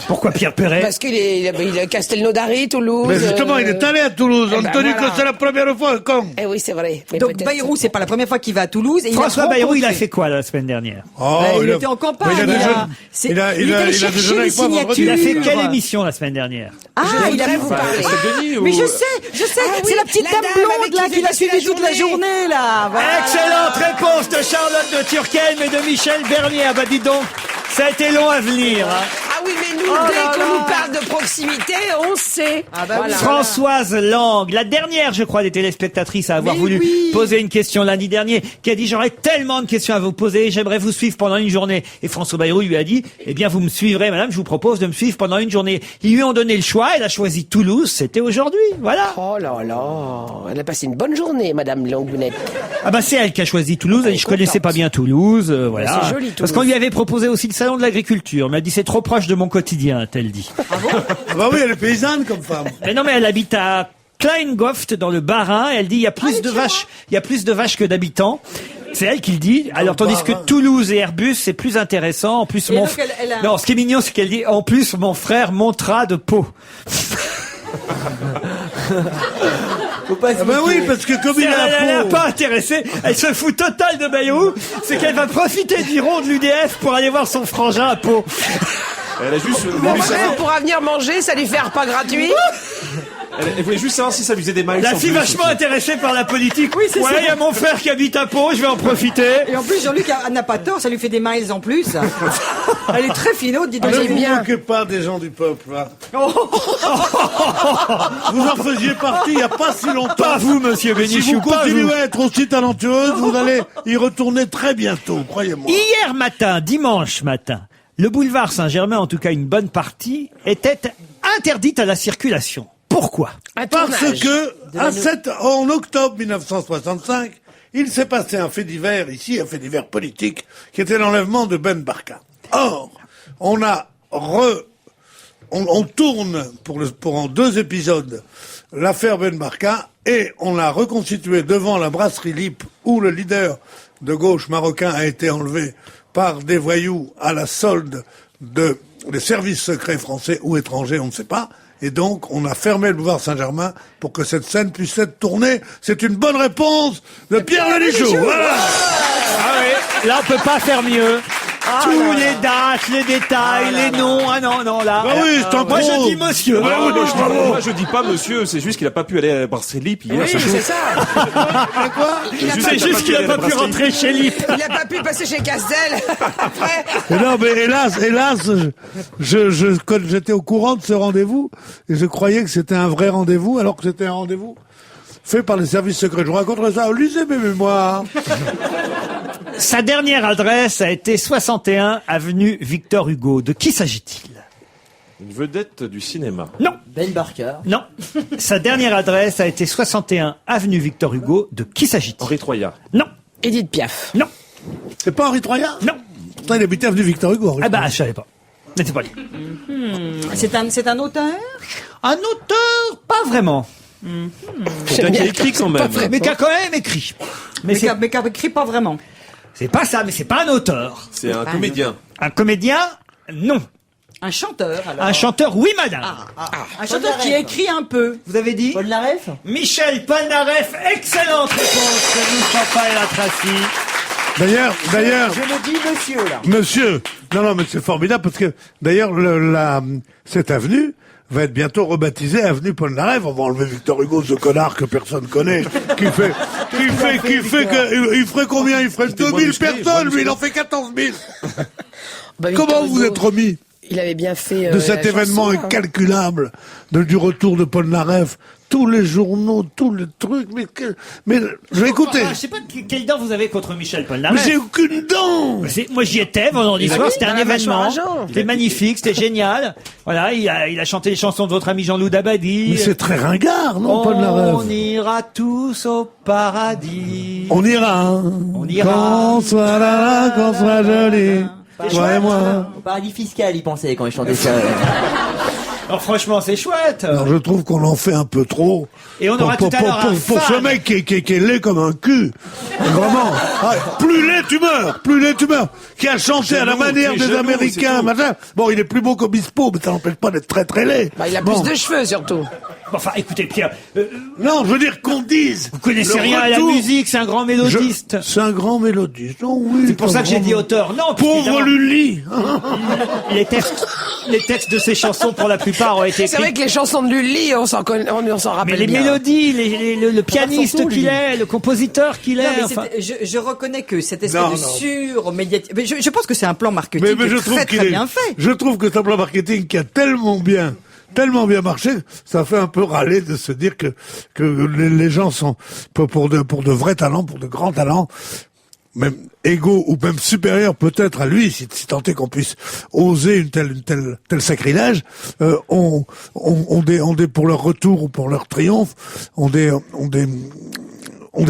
Pourquoi Pierre Perret? Parce qu'il est il a Castelnaudary, Toulouse. Mais justement, il est allé à Toulouse. On ben te dit voilà. que c'est la première fois, con. Eh oui, c'est vrai. Mais Donc peut-être- Bayrou, c'est pas la première fois qu'il va à Toulouse. Et François il a Bayrou, il a rencontré- fait quoi la semaine dernière? Oh, il était en campagne, Mais il a- déjeuné- c'est- il a il est allé déjeuné chercher avec les moi vendredi. Il a fait signatures. quelle émission la semaine dernière? Ah, il a voudrais vous parler. C'est Denis ou... Mais je sais, Ah oui, c'est la petite la dame dame blonde avec là qui qui l'a j'ai passé suivi la toute la journée. journée là. Voilà. Excellente réponse de Charlotte de Turckheim et de Michel Bernier. Ah bah dis donc, ça a été long à venir. Hein. Ah oui, mais nous, Oh dès là qu'on là. nous parle de proximité, on sait. Ah bah oui. Voilà. Françoise Lang, la dernière, je crois, des téléspectatrices à avoir Mais voulu oui. poser une question lundi dernier, qui a dit j'aurais tellement de questions à vous poser, j'aimerais vous suivre pendant une journée. Et François Bayrou lui a dit, eh bien vous me suivrez, madame, je vous propose de me suivre pendant une journée. Ils lui ont donné le choix, elle a choisi Toulouse, c'était aujourd'hui, voilà. Oh là là, elle a passé une bonne journée, Madame Langounette. Ah bah c'est elle qui a choisi Toulouse, et je connaissais pas bien Toulouse, voilà. c'est joli, Toulouse. Parce qu'on lui avait proposé aussi le salon de l'agriculture, mais elle dit c'est trop proche de mon quotidien, a-t-elle dit. Ah bah oui, elle est paysanne comme femme. Mais non, mais elle habite à Kleingoft dans le Bas-Rhin. Elle dit il y a plus de vaches, il y a plus de vaches que d'habitants. C'est elle qui le dit. Alors tandis que Bas-Rhin. Toulouse et Airbus c'est plus intéressant. En plus Et mon donc, elle a- non, ce qui est mignon c'est qu'elle dit en plus mon frère montera de Pau. Ah bah oui, parce que comme il Elle a n'est un pot... pas intéressée. Elle se fout total de Bayrou. C'est qu'elle va profiter du rond de l'UDF pour aller voir son frangin à Pau. Elle a juste Bon, voulu bah, savoir... elle pourra venir manger, ça lui fait un repas gratuit. Elle voulait juste savoir si ça lui faisait des miles. La en fille plus vachement aussi. intéressée par la politique. Oui, c'est ouais, ça. il y a mon frère qui habite à Pau, je vais en profiter. Et en plus, Jean-Luc n'a pas tort, ça lui fait des miles en plus. Elle est très finaude, dis donc. Ne j'aime vous bien. moquez pas des gens du peuple, là. Vous en faisiez partie il n'y a pas si longtemps. Pas vous, monsieur Si Bénichou, vous pas vous. continuez à être aussi talentueuse, vous allez y retourner très bientôt, croyez-moi. Hier matin, dimanche matin, le boulevard Saint-Germain, en tout cas une bonne partie, était interdite à la circulation. Pourquoi? Un Parce tournage. que, en octobre 1965, il s'est passé un fait divers, ici, un fait divers politique, qui était l'enlèvement de Ben Barka. Or, on tourne pour en 2 épisodes l'affaire Ben Barka et on l'a reconstitué devant la brasserie Lip où le leader de gauche marocain a été enlevé par des voyous à la solde des services secrets français ou étrangers, on ne sait pas. Et donc, on a fermé le boulevard Saint-Germain pour que cette scène puisse être tournée. C'est une bonne réponse de Pierre Bénichou. Voilà. Ah oui, là on peut pas faire mieux. Tous les dates, les détails, les noms. Ah non, non, là. Bah oui, c'est moi, je dis monsieur. Bah oui, Moi, je dis pas monsieur, c'est juste qu'il a pas pu aller à Barcelip hier. Oui, c'est ça. C'est juste qu'il a pas pu rentrer chez Lip. Il a pas pu passer chez Castel. Après. Et non, mais hélas, j'étais au courant de ce rendez-vous et je croyais que c'était un vrai rendez-vous alors que c'était un rendez-vous fait par les services secrets. Je vous raconterai ça. Lisez mes mémoires. Sa dernière adresse a été 61 avenue Victor Hugo. De qui s'agit-il? Une vedette du cinéma. Non, Ben Barker. non. Sa dernière adresse a été 61 avenue Victor Hugo. De qui s'agit-il? Henri Troyat. Non, Edith Piaf. non, C'est pas Henri Troyat? non. Pourtant, il habitait avenue Victor Hugo. Henri Ah bah, Troyat. je savais pas. N'était pas lui. C'est un auteur? Un auteur, pas vraiment. Quelqu'un qui a écrit quand même. Mais qui a quand même écrit. Mais Mais qui a écrit pas vraiment. c'est pas ça, mais c'est pas un auteur. C'est un comédien. Un comédien, non. Un chanteur, alors. Un chanteur, oui madame. Un chanteur qui écrit un peu. Vous avez dit Paul Naref. Michel Polnareff, excellente réponse de Moustapha El Atrassi. D'ailleurs, Je le dis monsieur, là. monsieur. Non, mais c'est formidable parce que, d'ailleurs, cette avenue va être bientôt rebaptisée avenue Paul Naref. On va enlever Victor Hugo, ce connard que personne connaît, il ferait combien? Il ferait 2000 personnes, lui, il en fait 14 000. Bah, Victor Comment vous Hugo, êtes remis Il avait bien fait. de cet la événement chanson, hein. incalculable, du retour de Paul Naref? Tous les journaux, tous les trucs, mais je vais écouter. Je sais pas quelle dent vous avez contre Michel Mais Polnareff. j'ai aucune dent! Moi j'y étais vendredi soir, c'était un dans la mâchoire événement, à Jean. c'était magnifique, c'était génial. Voilà, il a chanté les chansons de votre ami Jean-Loup Dabadi. Mais c'est très ringard, non, Paul Naref? On ira tous au paradis. On ira, hein. On ira. Qu'on soit là, qu'on soit joli. Toi et moi. Au paradis fiscal, il pensait quand il chantait ça. Alors franchement, c'est chouette. Alors, je trouve qu'on en fait un peu trop. Et on aura tout à l'heure un pour ce fan. mec qui est laid comme un cul. Vraiment. Ah, plus laid tu meurs. Qui a chanté à la Jaloux, manière tu es des jaloux, Américains, c'est tout. machin. Bon, il est plus beau qu'Obispo, mais ça n'empêche pas d'être très très laid. Bah, il a Bon. plus de cheveux surtout. Enfin, écoutez Pierre, Non, je veux dire qu'on dise. vous connaissez le rien à la retour- musique, c'est un grand mélodiste. C'est un grand mélodiste. Oh, oui. C'est pour ça que j'ai dit auteur. Non, parce Pauvre qu'évidemment, Lully. les textes de ces chansons pour la plupart ont été C'est vrai écrits. que les chansons de Lully, on s'en Mais rappelle les bien. mélodies, le pianiste son qu'il lui. est, le compositeur qu'il Non, est. mais enfin. je reconnais que cette espèce Non, de non. sur-médiatique... Je pense que c'est un plan marketing Mais je trouve très qu'il très est, bien fait. je trouve que ce plan marketing qui a tellement bien marché, ça fait un peu râler de se dire que les gens sont pour de vrais talents, pour de grands talents, même égaux ou même supérieurs peut-être à lui, si tant est qu'on puisse oser une tel sacrilège, ont des pour leur retour ou pour leur triomphe, ont des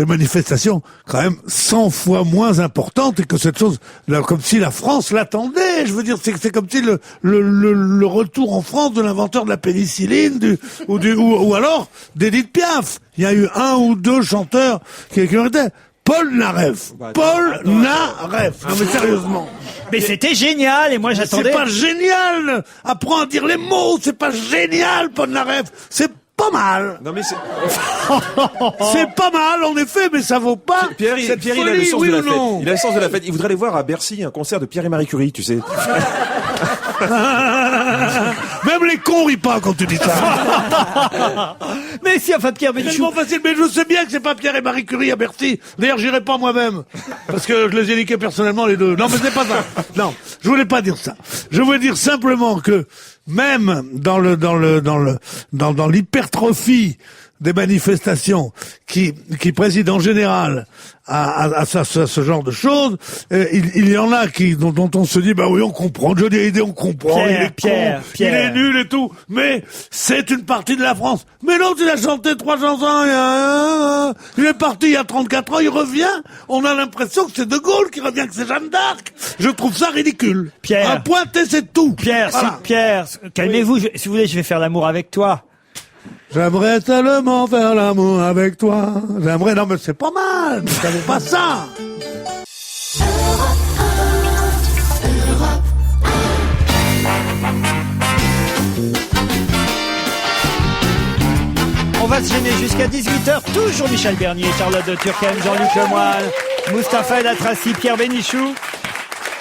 manifestations quand même 100 fois moins importantes et que cette chose, là, comme si la France l'attendait. Je veux dire, c'est comme si le retour en France de l'inventeur de la pénicilline ou alors d'Edith Piaf. Il y a eu un ou deux chanteurs qui ont été Paul Naref. Paul Naref. Non mais sérieusement. Mais c'était génial et moi j'attendais. C'est pas génial. Apprends à dire les mots. C'est pas génial, Paul Naref. C'est pas mal. Non mais c'est... C'est pas mal, en effet, mais ça vaut pas Pierre, cette il a folie, le sens oui de la ou fête. non? Il a le sens de la fête. Il voudrait aller voir à Bercy un concert de Pierre et Marie Curie, tu sais. Même les cons rient pas quand tu dis ça. Mais si, enfin Pierre C'est Bénichou. tellement facile, mais je sais bien que c'est pas Pierre et Marie Curie à Bercy. D'ailleurs, j'irai pas moi-même. Parce que je les ai niqués personnellement, les deux. Non, mais c'est pas ça. Non, je voulais pas dire ça. Je voulais dire simplement que, même dans l'hypertrophie des manifestations qui président en général à ce genre de choses, il y en a dont on se dit bah oui on comprend, Johnny Hallyday on comprend, il est Pierre, con, il est nul et tout, mais c'est une partie de la France. Mais l'autre il a chanté 300 ans, il est parti il y a 34 ans, il revient, on a l'impression que c'est De Gaulle qui revient, que c'est Jeanne d'Arc. Je trouve ça ridicule. Pierre. Un pointé c'est tout. Pierre, Voilà. Pierre, calmez-vous. Si vous voulez, je vais faire l'amour avec toi. J'aimerais tellement faire l'amour avec toi. J'aimerais, non mais c'est pas mal, mais ça vaut pas ça. On va se gêner jusqu'à 18h. Toujours Michel Bernier, Charlotte de Turckheim, Jean-Luc Lemoyne, Moustapha El Atrassi, Pierre Bénichou.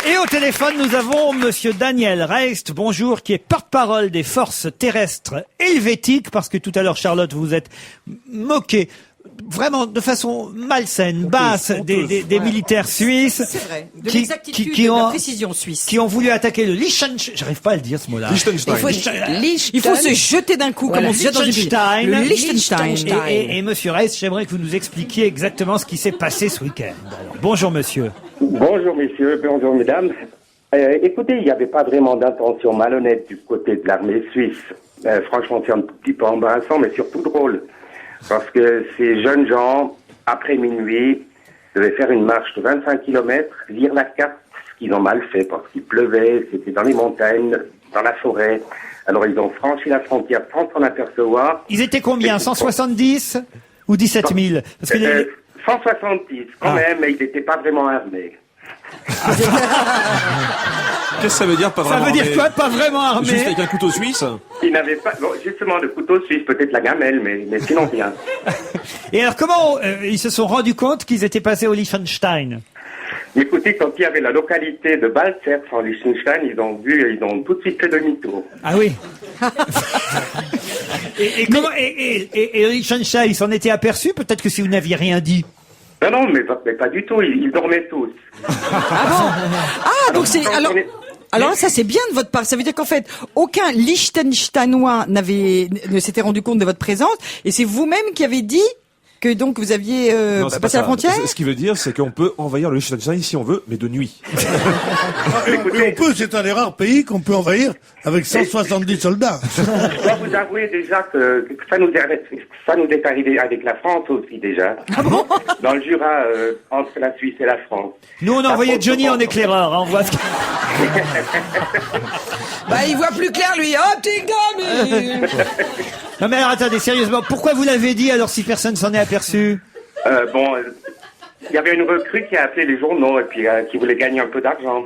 Et au téléphone, nous avons monsieur Daniel Reist, bonjour, qui est porte-parole des forces terrestres helvétiques, parce que tout à l'heure, Charlotte, vous êtes moqué vraiment de façon malsaine, basse, des militaires suisses. C'est vrai. De l'exactitude, de la précision suisse. Qui ont voulu attaquer le Liechtenstein. J'arrive pas à le dire, ce mot-là. Il faut se jeter d'un coup, comme on se jette dans du Liechtenstein. Le Liechtenstein. Et monsieur Reist, j'aimerais que vous nous expliquiez exactement ce qui s'est passé ce week-end. Alors, bonjour monsieur. Bonjour messieurs, bonjour mesdames. Écoutez, il n'y avait pas vraiment d'intention malhonnête du côté de l'armée suisse. Franchement, c'est un petit peu embarrassant, mais surtout drôle. Parce que ces jeunes gens, après minuit, devaient faire une marche de 25 km, lire la carte, ce qu'ils ont mal fait, parce qu'il pleuvait, c'était dans les montagnes, dans la forêt. Alors ils ont franchi la frontière sans s'en apercevoir. Ils étaient combien? 170 ou 17 000? Parce que 170 quand même, mais ils n'étaient pas vraiment armés. Qu'est-ce que ça veut dire, pas vraiment ça veut armé? dire quoi, pas vraiment armé? Juste avec un couteau suisse? Ils n'avaient pas, bon, justement, le couteau suisse, peut-être la gamelle, mais sinon rien. Et alors comment ils se sont rendus compte qu'ils étaient passés au Liechtenstein? Écoutez, quand il y avait la localité de Balzers en Liechtenstein, ils ont tout de suite fait demi-tour. Ah oui. et le Liechtenstein, ils s'en étaient aperçus, peut-être que si vous n'aviez rien dit. Non, mais pas du tout, ils dormaient tous. Ah, donc c'est... Alors là, ça c'est bien de votre part. Ça veut dire qu'en fait, aucun Liechtensteinois ne s'était rendu compte de votre présence, et c'est vous-même qui avez dit que donc vous aviez passé la frontière. Ce qui veut dire, c'est qu'on peut envahir le Liechtenstein si on veut, mais de nuit. Écoutez, c'est un des rares pays qu'on peut envahir avec 170 soldats. Je dois vous avouer déjà que ça nous est arrivé avec la France aussi déjà. Ah bon? Dans le Jura, entre la Suisse et la France. Nous, on a envoyé Johnny en éclaireur. Hein, on voit ce que... Il voit plus clair, lui. Oh, petit gars, Non mais alors attendez, sérieusement, pourquoi vous l'avez dit alors si personne s'en est aperçu? Il y avait une recrue qui a appelé les journaux et puis qui voulait gagner un peu d'argent.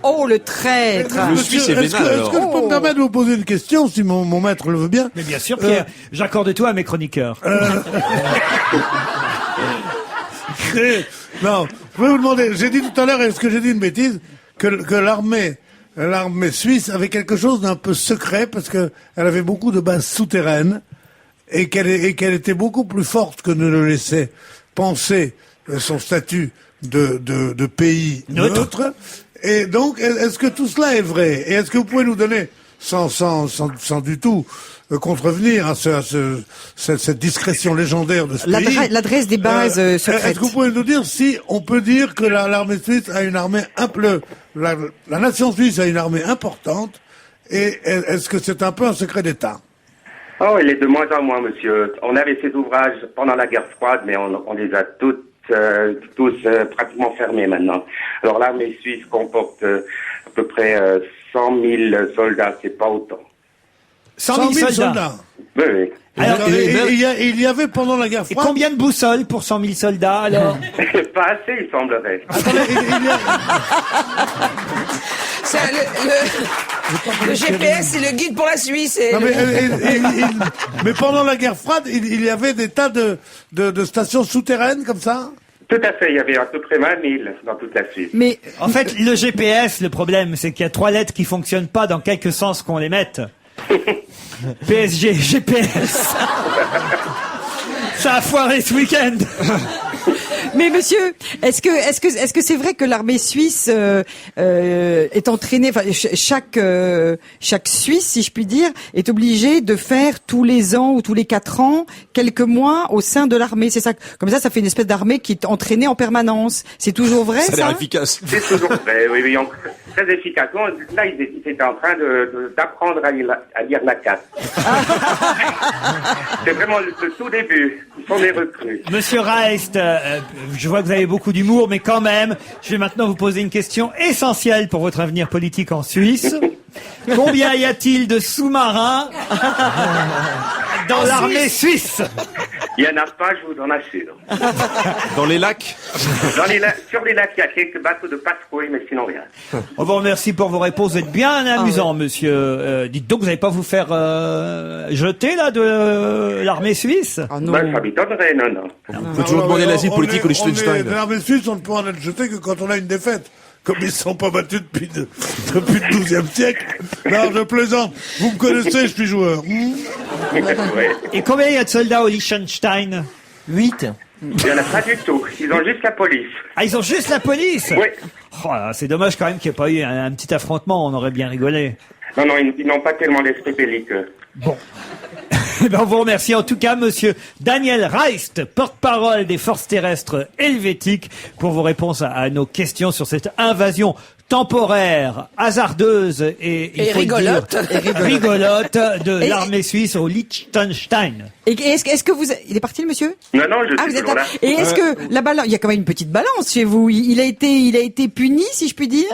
Oh, le traître. Le Suisse est vénal, Est-ce que je peux me permettre de vous poser une question, si mon maître le veut bien? Mais bien sûr, Pierre, j'accorde tout à mes chroniqueurs. Non, je vais vous demander, j'ai dit tout à l'heure, est-ce que j'ai dit une bêtise, que l'armée suisse avait quelque chose d'un peu secret, parce que elle avait beaucoup de bases souterraines, et qu'elle était beaucoup plus forte que ne le laissait penser son statut de pays neutre. Et donc, est-ce que tout cela est vrai? Et est-ce que vous pouvez nous donner, sans du tout contrevenir à cette discrétion légendaire de ce pays, l'adresse des bases secrètes? Est-ce que vous pouvez nous dire si on peut dire que l'armée suisse a une armée la nation suisse a une armée importante, et est-ce que c'est un peu un secret d'État? Oh, il est de moins en moins, monsieur. On avait ces ouvrages pendant la guerre froide, mais on les a tous pratiquement fermés maintenant. Alors l'armée suisse comporte à peu près 100 000 soldats, c'est pas autant. 100 000 soldats. Oui. Alors, il y avait pendant la guerre et froide... combien de boussoles pour 100 000 soldats alors? Pas assez, il semblerait. Le GPS, c'est le guide pour la Suisse. Non, mais pendant la guerre froide, il y avait des tas de stations souterraines comme ça? Tout à fait, il y avait à peu près 20 000 dans toute la Suisse. Mais En fait, le GPS, le problème, c'est qu'il y a 3 lettres qui fonctionnent pas dans quelque sens qu'on les mette. PSG, GPS. Ça a foiré ce week-end. Mais monsieur, est-ce que c'est vrai que l'armée suisse est entraînée, enfin chaque Suisse, si je puis dire, est obligé de faire tous les ans ou tous les 4 ans quelques mois au sein de l'armée. C'est ça. Comme ça fait une espèce d'armée qui est entraînée en permanence. C'est toujours vrai, ça? Ça a l'air efficace. C'est toujours vrai, oui, très efficacement. Là, ils étaient en train d'apprendre à lire la carte. C'est vraiment le tout début. Ils sont des recrues. Monsieur Reist, je vois que vous avez beaucoup d'humour, mais quand même, je vais maintenant vous poser une question essentielle pour votre avenir politique en Suisse. Combien y a-t-il de sous-marins dans l'armée suisse? Il n'y en a pas, je vous en assure. Dans les lacs? Sur les lacs, il y a quelques bateaux de passerouille, mais sinon rien. On vous remercie pour vos réponses. Vous êtes bien amusant, monsieur. Dites donc, vous n'allez pas vous faire jeter là de l'armée suisse? Ah non. Ben, ça m'étonnerait, non. On peut toujours demander l'asile politique au Liechtenstein. De l'armée suisse, on ne peut en être jeté que quand on a une défaite. Comme ils ne sont pas battus depuis le 12e siècle. Non, je plaisante. Vous me connaissez, je suis joueur. Ouais. Et combien il y a de soldats au Liechtenstein? 8. Il n'y en a pas du tout. Ils ont juste la police. Ah, ils ont juste la police? Oui. Oh, c'est dommage quand même qu'il n'y ait pas eu un petit affrontement, on aurait bien rigolé. Non, ils n'ont pas tellement l'esprit belliqueux. Ben, on vous remercie en tout cas, monsieur Daniel Reist, porte-parole des forces terrestres helvétiques, pour vos réponses à nos questions sur cette invasion temporaire, hasardeuse et il faut le dire, rigolote de l'armée suisse au Liechtenstein. Et est-ce que il est parti le monsieur? Non, je Ah, suis vous êtes toujours là. là. Et est-ce que la balance, il y a quand même une petite balance chez vous. Il a été puni, si je puis dire?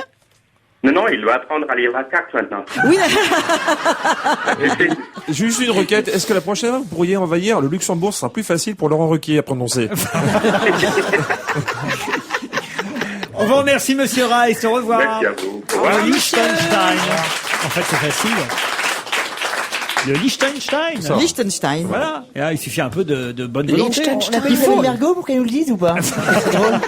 Non, il doit apprendre à lire la carte maintenant. Oui. Juste une requête. Est-ce que la prochaine fois, vous pourriez envahir le Luxembourg? Ce sera plus facile pour Laurent Ruquier à prononcer. On vous remercie, monsieur Reist. Au revoir. Merci à vous. Au revoir. Au Liechtenstein. En fait, c'est facile. Le Liechtenstein. Liechtenstein. Voilà. Et là, il suffit un peu de bonne volonté. On a pris Valérie Mergo pour qu'elle nous le dise ou pas? C'est drôle.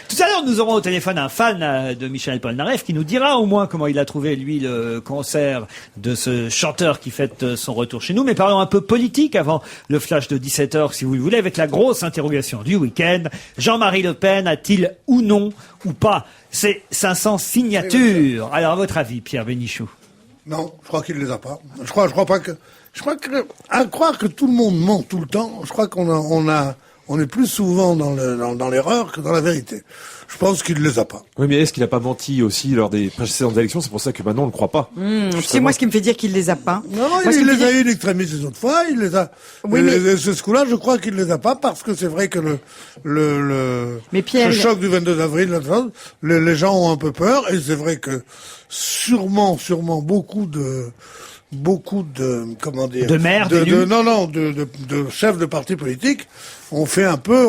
Tout à l'heure, nous aurons au téléphone un fan de Michel Polnareff qui nous dira au moins comment il a trouvé, lui, le concert de ce chanteur qui fête son retour chez nous. Mais parlons un peu politique avant le flash de 17h, si vous le voulez, avec la grosse interrogation du week-end. Jean-Marie Le Pen a-t-il ou non, ou pas, ces 500 signatures? Alors, à votre avis, Pierre Bénichou? Non, je crois qu'il les a pas. Je crois que, à croire que tout le monde ment tout le temps, je crois on est plus souvent dans l'erreur que dans la vérité. Je pense qu'il les a pas. Oui, mais est-ce qu'il n'a pas menti aussi lors des précédentes élections? C'est pour ça que maintenant on ne le croit pas. C'est moi ce qui me fait dire qu'il les a pas. Non, Moi, il les a eu l'extrémiste les autres fois, il les a. Oui, ce coup-là, je crois qu'il les a pas parce que c'est vrai que Mais Pierre, ce choc du 22 avril, les gens ont un peu peur et c'est vrai que sûrement beaucoup de comment dire, de maires, de chefs de partis politiques ont fait un peu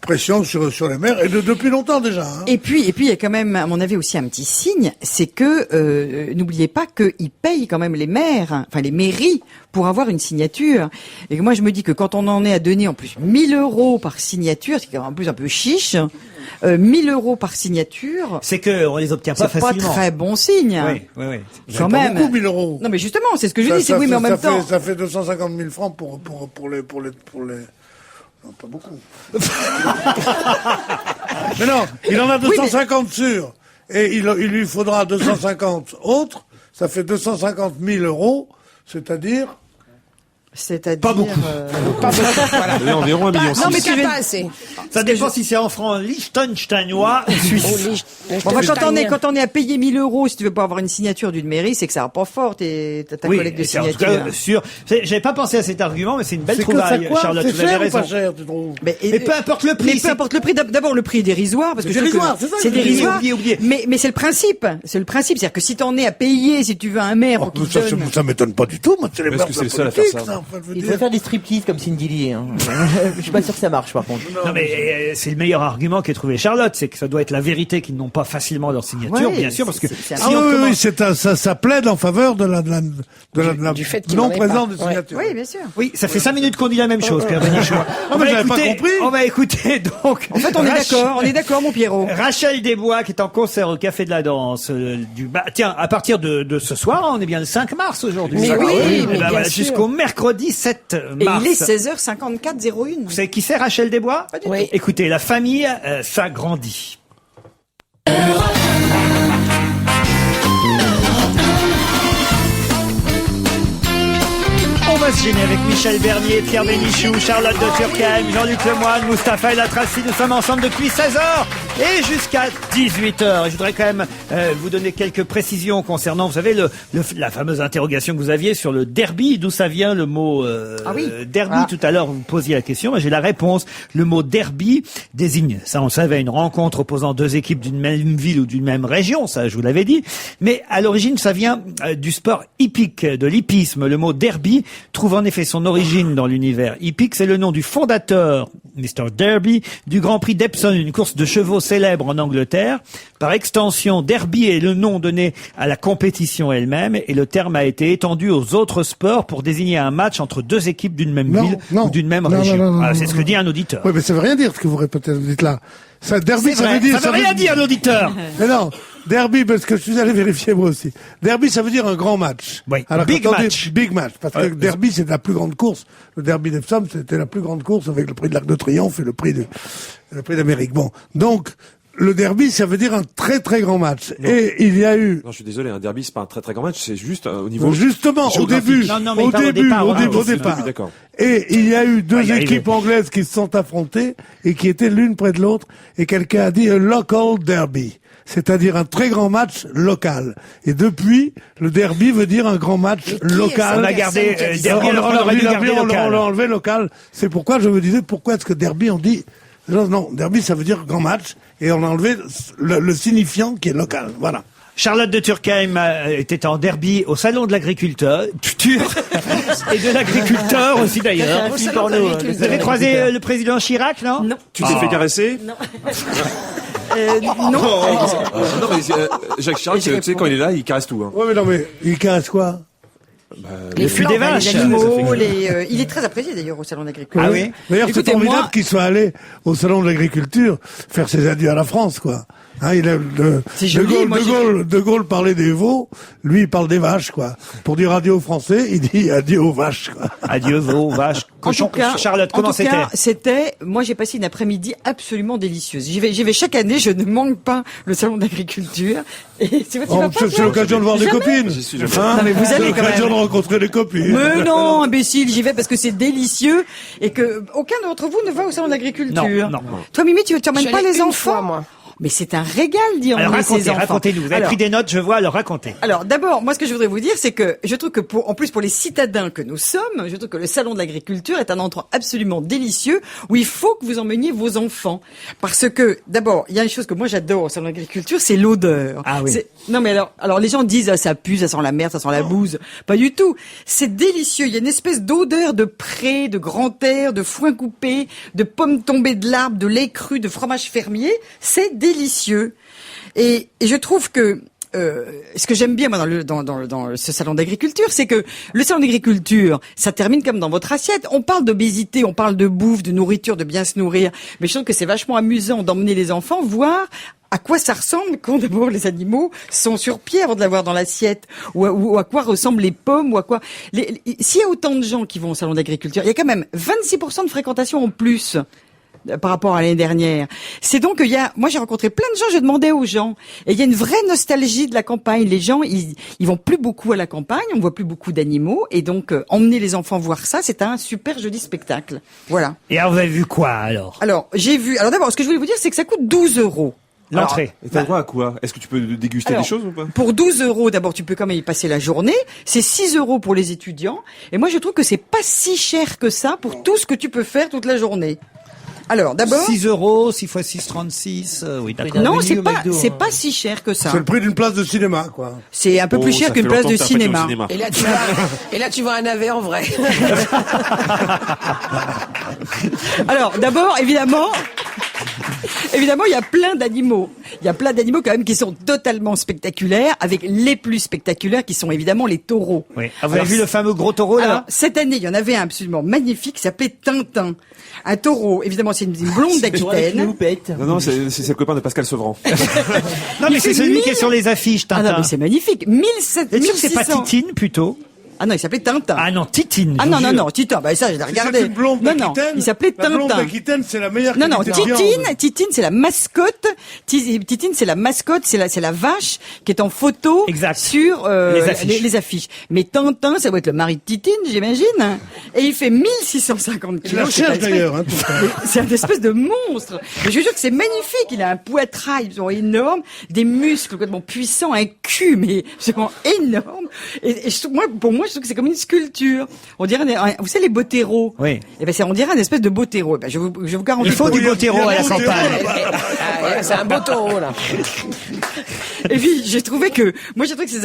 pression sur les maires et depuis longtemps déjà. Hein. Et puis il y a quand même, à mon avis, aussi un petit signe, c'est que n'oubliez pas qu'ils payent quand même les maires, enfin les mairies, pour avoir une signature. Et que moi je me dis que quand on en est à donner en plus 1 000 € par signature, c'est quand même en plus un peu chiche. 1 000 € par signature. C'est que on les obtient pas facilement. C'est pas très bon signe. Oui. Quand pas même. beaucoup 1 000 €. Non mais justement, c'est ce que je dis. C'est oui, mais en même temps. Ça fait 250 000 francs pour les. Non, pas beaucoup. Mais non, il en a 250 sûrs. Et il lui faudra 250 autres. Ça fait 250 000 €, c'est-à-dire... Pas beaucoup. Voilà. Environ 1,6 million. Non, mais c'est pas assez. Ça dépend si c'est en francs liechtensteinois ou suisse. Quand on est à payer 1 000 €, si tu veux pas avoir une signature d'une mairie, c'est que ça va pas fort, ta collecte de c'est en tout signature. cas sûr. J'avais pas pensé à cet argument, mais c'est une belle trouvaille, Charlotte. C'est Vous avez cher ou raison. pas cher, tu trouves? Mais peu importe le prix. Mais peu importe le prix. D'abord, le prix est dérisoire, parce que C'est dérisoire, c'est ça, c'est dérisoire. oubliez. Mais c'est le principe. C'est le principe. C'est-à-dire que si t'en es à payer, si tu veux un maire, pour qu'il te donne... Ça m'étonne pas du tout, moi, c'est les Parce maires que de c'est la le seul à faire politique, ça. en fait, je veux Il dire. faut faire des striptease comme Cindy Lee. Hein. Je suis pas sûr que ça marche par contre. Non mais c'est le meilleur argument qu'ait trouvé Charlotte, c'est que ça doit être la vérité qu'ils n'ont pas facilement leur signature, Ouais, bien sûr, parce que c'est si Ah on commence- oui, ça plaide en faveur de la Du fait qu'il n'en ait non-présence pas. des signatures. Oui, bien sûr. Oui, ça fait 5 minutes qu'on dit la même chose, Pierre Bénichou. mais j'avais pas compris. On va écouter donc. En fait, on est d'accord, mon Pierrot. Rachel Desbois qui est en concert au Café de la Danse tiens, à partir de ce soir, hein, on est bien le 5 mars aujourd'hui. Mais oui, Et mais ben bien voilà, sûr. jusqu'au mercredi 7 Et mars. il est 16h54-01. Vous savez qui c'est, Rachel Desbois? Oui. Écoutez, la famille s'agrandit. On va se gêner avec Michel Bernier, Pierre Bénichou, Charlotte de Turckheim, Jean-Luc Lemoyne, Mustapha El Atrassi. Nous sommes ensemble depuis 16h. Et jusqu'à 18h. Je voudrais quand même vous donner quelques précisions concernant, vous savez, la fameuse interrogation que vous aviez sur le derby. D'où ça vient le mot derby? Tout à l'heure, vous me posiez la question, mais j'ai la réponse. Le mot derby désigne, ça on savait, une rencontre opposant deux équipes d'une même ville ou d'une même région, ça je vous l'avais dit. Mais à l'origine, ça vient du sport hippique, de l'hippisme. Le mot derby trouve en effet son origine dans l'univers hippique. C'est le nom du fondateur, Mr. Derby, du Grand Prix d'Epsom, une course de chevaux célèbre en Angleterre. Par extension, derby est le nom donné à la compétition elle-même et le terme a été étendu aux autres sports pour désigner un match entre deux équipes d'une même ville ou d'une même région. C'est ce que dit un auditeur. Oui, mais ça veut rien dire ce que vous répétez, vous dites là. Ça, derby, ça veut dire... Ça veut rien dire, l'auditeur. Mais non, derby, parce que je suis allé vérifier moi aussi. Derby, ça veut dire un grand match. Oui, alors, big match. Big match, parce que derby, c'est la plus grande course. Le derby d'Epsom, c'était la plus grande course avec le prix de l'Arc de Triomphe et le prix d'Amérique. Bon. Donc, le derby, ça veut dire un très très grand match. Non. Et il y a eu... Non, je suis désolé, un derby, c'est pas un très très grand match, c'est juste au niveau... Justement, au début. Au départ. D'accord. Et il y a eu deux équipes anglaises qui se sont affrontées et qui étaient l'une près de l'autre. Et quelqu'un a dit un local derby. C'est-à-dire un très grand match local. Et depuis, le derby veut dire un grand match local. On a gardé derby, on l'a enlevé local. C'est pourquoi je me disais, pourquoi est-ce que derby on dit... Non, derby ça veut dire grand match, et on a enlevé le signifiant qui est local, voilà. Charlotte de Turckheim était en derby au salon de l'agriculteur, et de l'agriculteur aussi d'ailleurs. Vous avez croisé le président Chirac, non? Non. Tu t'es fait caresser? Non. Non. Non, mais Jacques Chirac, tu sais, quand il est là, il caresse tout. Hein. Ouais, mais non, mais il caresse quoi? Les fûts des vaches, les animaux, il est très apprécié d'ailleurs au salon d'agriculture. Ah oui. D'ailleurs, c'est formidable qu'il soit allé au salon de l'agriculture faire ses adieux à la France, quoi. Hein, il a De Gaulle parlait des veaux, lui il parle des vaches, quoi. Pour dire adieu aux Français, il dit adieu aux vaches, quoi. Adieu aux vaches. Cochon. Charlotte, comment c'était? Moi, j'ai passé une après-midi absolument délicieuse. J'y vais chaque année. Je ne manque pas le salon d'agriculture. Et c'est l'occasion de voir des copines. Non, mais vous allez quand même. C'est l'occasion de rencontrer des copines. Mais non, imbécile, j'y vais parce que c'est délicieux et que aucun d'entre vous ne va au salon d'agriculture. Non. Toi, Mimi, tu emmènes pas les enfants? Fois, moi. Mais c'est un régal d'y emmener ses enfants. Racontez-nous. Vous avez pris des notes, je vois, alors racontez. Alors, d'abord, moi, ce que je voudrais vous dire, c'est que je trouve que en plus pour les citadins que nous sommes, je trouve que le salon de l'agriculture est un endroit absolument délicieux où il faut que vous emmeniez vos enfants. Parce que, d'abord, il y a une chose que moi j'adore au salon de l'agriculture, c'est l'odeur. Ah oui. Non, mais alors les gens disent, ça pue, ça sent la merde, ça sent la bouse. Pas du tout. C'est délicieux. Il y a une espèce d'odeur de pré, de grand air, de foin coupé, de pommes tombées de l'arbre, de lait cru, de fromage fermier. C'est délicieux. Et je trouve que ce que j'aime bien moi dans ce salon d'agriculture, c'est que le salon d'agriculture, ça termine comme dans votre assiette. On parle d'obésité, on parle de bouffe, de nourriture, de bien se nourrir, mais je trouve que c'est vachement amusant d'emmener les enfants voir à quoi ça ressemble quand d'abord les animaux sont sur pied avant de l'avoir dans l'assiette, ou à quoi ressemblent les pommes, ou à quoi. S'il y a autant de gens qui vont au salon d'agriculture, il y a quand même 26% de fréquentation en plus par rapport à l'année dernière. C'est donc moi j'ai rencontré plein de gens, je demandais aux gens, et il y a une vraie nostalgie de la campagne. Les gens, ils vont plus beaucoup à la campagne, on voit plus beaucoup d'animaux, et donc emmener les enfants voir ça, c'est un super joli spectacle. Voilà. Et alors vous avez vu quoi alors? Alors d'abord, ce que je voulais vous dire, c'est que ça coûte 12 €. L'entrée. Et t'as droit à quoi? Est-ce que tu peux déguster des choses ou pas? Pour 12 €, d'abord, tu peux quand même y passer la journée. C'est 6 € pour les étudiants. Et moi, je trouve que c'est pas si cher que ça pour tout ce que tu peux faire toute la journée. Alors, d'abord. 6 €, 6 x 6, 36, oui, d'accord. Non, c'est pas si cher que ça. C'est le prix d'une place de cinéma, quoi. C'est un peu plus cher qu'une place de cinéma. Et là, tu vois un navet en vrai. Alors, d'abord, évidemment, il y a plein d'animaux. Il y a plein d'animaux quand même qui sont totalement spectaculaires, avec les plus spectaculaires qui sont évidemment les taureaux. Oui. Vous avez vu le fameux gros taureau, là? Alors, cette année, il y en avait un absolument magnifique qui s'appelait Tintin. Un taureau, évidemment, c'est une blonde d'Aquitaine. Non, c'est le copain de Pascal Sevran. Non, mais c'est celui qui est sur les affiches, Tintin. Ah non, mais c'est magnifique. 1700. Est-ce que c'est pas Titine, plutôt? Ah non, il s'appelait Tintin. Ah non, Titine. Ah je non, vous non, jure. non, Tintin, bah ça, je l'ai regardé. C'est une blonde Non, non, d'Aquitaine. il s'appelait La blonde Tintin. d'Aquitaine, c'est la meilleure Non, non, qualité de viande. Titine, c'est la mascotte. Titine, c'est la mascotte, c'est la vache qui est en photo Exact. sur Les affiches. Mais Tintin, ça doit être le mari de Titine, j'imagine. Et il fait 1650 Je la kilos. cherche d'ailleurs, hein, tout ça. C'est un espèce de monstre. Mais je vous jure que c'est magnifique. Il a un poitrail énorme, des muscles complètement puissants, un cul mais vraiment énorme. Et pour moi, je trouve que c'est comme une sculpture. On dirait, vous savez les botéros. Oui. Et ben on dirait un espèce de botéro. Ben je vous garantis. Il faut du botéro à la Il y a un campagne. Ah, c'est un beau taureau, là. Et puis j'ai trouvé que ces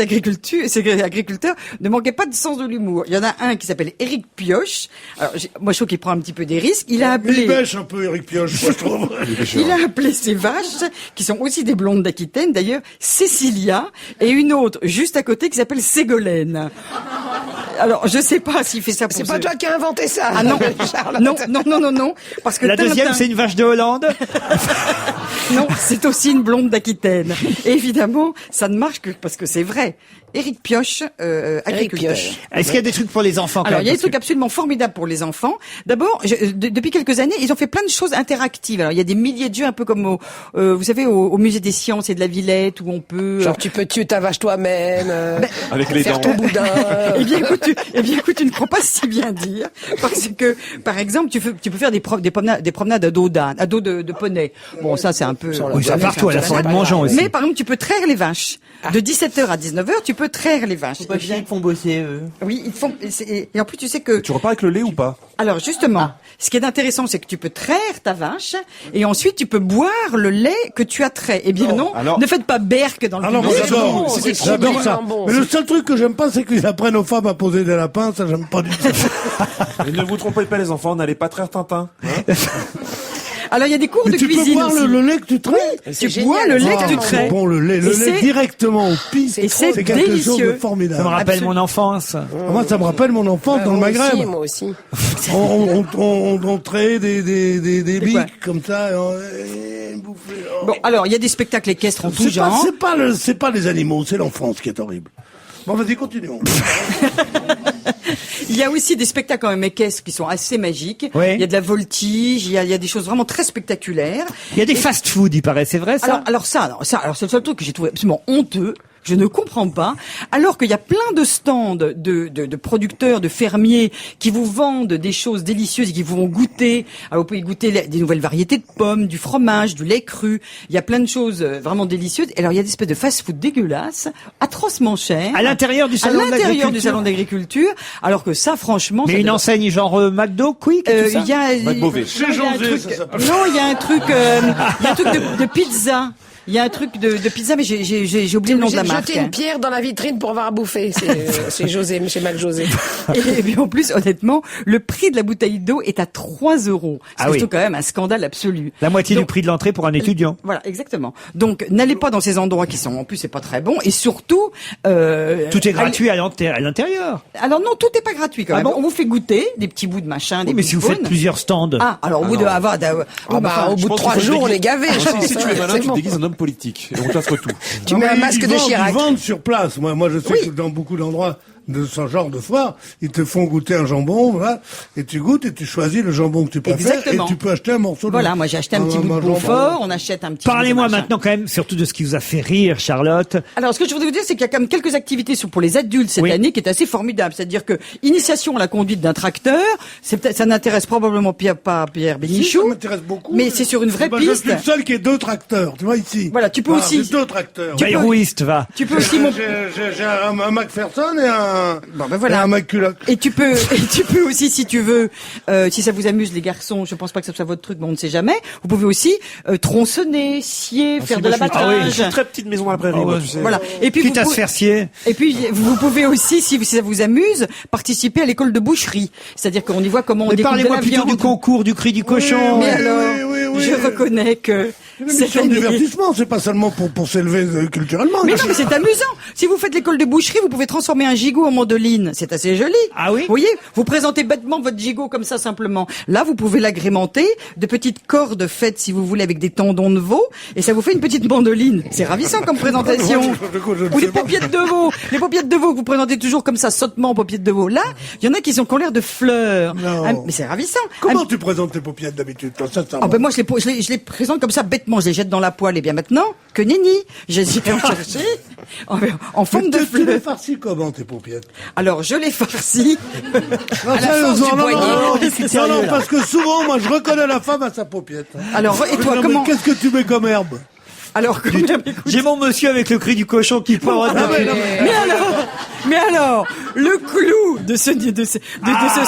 agriculteurs ne manquaient pas de sens de l'humour. Il y en a un qui s'appelle Éric Pioche. Alors moi je trouve qu'il prend un petit peu des risques. Il a appelé. Il bêche un peu, Éric Pioche, moi, je trouve. Il a appelé ses vaches, qui sont aussi des blondes d'Aquitaine d'ailleurs, Cécilia, et une autre juste à côté qui s'appelle Ségolène. Alors je sais pas s'il fait ça pour. C'est pas toi qui as inventé ça. Ah non, Charlotte. non, parce que La deuxième, Tintin- c'est une vache de Hollande. Non, c'est aussi une blonde d'Aquitaine. Et évidemment, ça ne marche que parce que c'est vrai. Éric Pioche, agriculteur. Pioche. Est-ce qu'il y a des trucs pour les enfants quand Alors, même, il y a des parce que- trucs absolument formidables pour les enfants. D'abord, depuis quelques années, ils ont fait plein de choses interactives. Alors, il y a des milliers de jeux un peu comme vous savez, au musée des sciences et de la Villette où on peut. Genre, tu peux tuer ta vache toi-même, Avec les faire dents. ton boudin. Eh bien, écoute, tu ne crois pas si bien dire, parce que, par exemple, tu peux faire des promenades à dos d'âne, à dos de poney. Bon, ça, c'est un peu. Oui, ça partout à la forêt de Montjean aussi. Mais par exemple, tu peux traire les vaches. De 17h à 19h, tu peux traire les vaches. Faut pas chier, ils te font bosser, eux. Oui, ils font. Et en plus, tu sais que. Tu repars avec le lait ou pas? Alors justement, ce qui est intéressant, c'est que tu peux traire ta vache et ensuite tu peux boire le lait que tu as trait. Eh bien non, alors- ne faites pas berque dans le Ah non, public. moi, j'adore. c'est J'adore trop ça. bon, Mais le seul truc que j'aime pas, c'est qu'ils apprennent aux femmes à poser des lapins. Ça, j'aime pas du tout. Et ne vous trompez pas les enfants, n'allez pas traire Tintin. Hein. Alors il y a des cours Mais de tu peux cuisine boire aussi. le lait que tu traites. C'est Tu bois le lait que tu C'est traites. bon, le lait. Et Le c'est- lait directement au pis. Et c'est quelque chose de délicieux. Ça me formidable. rappelle mon enfance. Moi, ça me rappelle mon enfance dans le Maghreb. Moi aussi. On traite des quoi biques comme ça. Et on bouffait. Oh. Bon, alors il y a des spectacles équestres en tout genre. C'est pas les animaux, c'est l'enfance qui est horrible. Bon, vas-y, continuons. Il y a aussi des spectacles quand même équestres qui sont assez magiques. Oui. Il y a de la voltige, il y a des choses vraiment très spectaculaires. Il y a des fast-food, il paraît, c'est vrai ça? Alors c'est le seul truc que j'ai trouvé absolument honteux. Je ne comprends pas. Alors qu'il y a plein de stands de producteurs, de fermiers qui vous vendent des choses délicieuses et qui vous vont goûter. Alors vous pouvez goûter des nouvelles variétés de pommes, du fromage, du lait cru. Il y a plein de choses vraiment délicieuses. Et alors il y a des espèces de fast-food dégueulasses, atrocement chers. À l'intérieur du salon À l'intérieur du d'agriculture. salon d'agriculture. Alors que ça, franchement, Mais ça une doit- enseigne genre McDo, Quick, et tout ça? il y a Mac-Beauvais. Chez il y a un José, truc- ça s'appelle. Non, il y a un truc de pizza. Il y a un truc de pizza, mais j'ai oublié le nom de la J'ai marque. jeté une pierre dans la vitrine pour avoir à bouffer. C'est José, chez Mac José. Et bien en plus, honnêtement, le prix de la bouteille d'eau est à 3 €. Ah C'est oui. quand même un scandale absolu. La moitié Donc, du prix de l'entrée pour un étudiant. Voilà, exactement. Donc, n'allez pas dans ces endroits qui sont, en plus, c'est pas très bon. Et surtout, Tout est gratuit à l'intérieur. Alors non, tout est pas gratuit quand Ah même. bon On vous fait goûter des petits bouts de machin, des Oui, mais bouts si de vous faites faune. plusieurs stands. Ah, alors au bout de avoir, Au bout de 3 jours, on est gavé. Si tu es malin, tu te déguises en homme politique. Et on t'offre tout. Tu Non, mets un mais masque ils de vendent- Chirac. Ils vendent sur place. Moi, je sais que dans beaucoup d'endroits de ce genre de foire, ils te font goûter un jambon, voilà, et tu goûtes et tu choisis le jambon que tu préfères. Exactement. Et tu peux acheter un morceau de Voilà, moi j'ai acheté un petit bout de jambon. Beaufort, on achète un petit bout Parlez-moi de machin. maintenant quand même, surtout de ce qui vous a fait rire, Charlotte. Alors, ce que je voudrais vous dire, c'est qu'il y a quand même quelques activités pour les adultes cette Oui. année qui est assez formidable. C'est-à-dire que initiation à la conduite d'un tracteur, ça n'intéresse probablement pas Pierre Si, Bénichou. ça m'intéresse beaucoup. Mais c'est sur une vraie Bah, piste. Je suis le seul qui ait 2 tracteurs, tu vois, ici. Voilà, tu peux aussi- J'ai 2 tracteurs. Bayrouiste, va. Tu peux aussi J'ai un McPherson et voilà. et un McCulloch. Et tu peux aussi, si tu veux, si ça vous amuse les garçons, je pense pas que ce soit votre truc, mais on ne sait jamais. Vous pouvez aussi tronçonner, scier, faire de l'abattage. J'ai une très petite maison à la prairie, moi, tu sais. Voilà. Et puis Quitte à vous se faire scier. Et puis vous pouvez aussi, si ça vous amuse, participer à l'école de boucherie. C'est-à-dire qu'on y voit comment on Mais découpe de parlez-moi la plutôt viande. du concours du cri du cochon. Mais alors Oui, oui. Je reconnais que C'est une cette émission de année... divertissement, c'est pas seulement pour s'élever culturellement. Mais non, mais c'est amusant. Si vous faites l'école de boucherie, vous pouvez transformer un gigot en mandoline. C'est assez joli. Ah oui? Vous voyez, vous présentez bêtement votre gigot comme ça simplement. Là, vous pouvez l'agrémenter de petites cordes faites, si vous voulez, avec des tendons de veau, et ça vous fait une petite mandoline. C'est ravissant comme présentation. Je ne Ou les sais pas. paupiettes de veau. Les paupiettes de veau que vous présentez toujours comme ça, sottement, paupiettes de veau. Là, il y en a qui ont l'air de fleurs. Non. Ah, mais c'est ravissant. Comment tu présentes tes paupières d'habitude, toi, ça, Ah ben moi je les présente comme ça bêtement, je les jette dans la poêle. Et bien maintenant, que nenni, je les ai chercher en forme de Tu les fleurs. farcis comment, tes paupières? Alors je les farcis. Non, force du poignet. non, parce que souvent, moi, je reconnais la femme à sa paupiette. Alors et toi Non, mais comment? qu'est-ce que tu mets comme herbe? Alors comment? J'ai mon monsieur avec le cri du cochon qui part. Mais alors, le clou de ce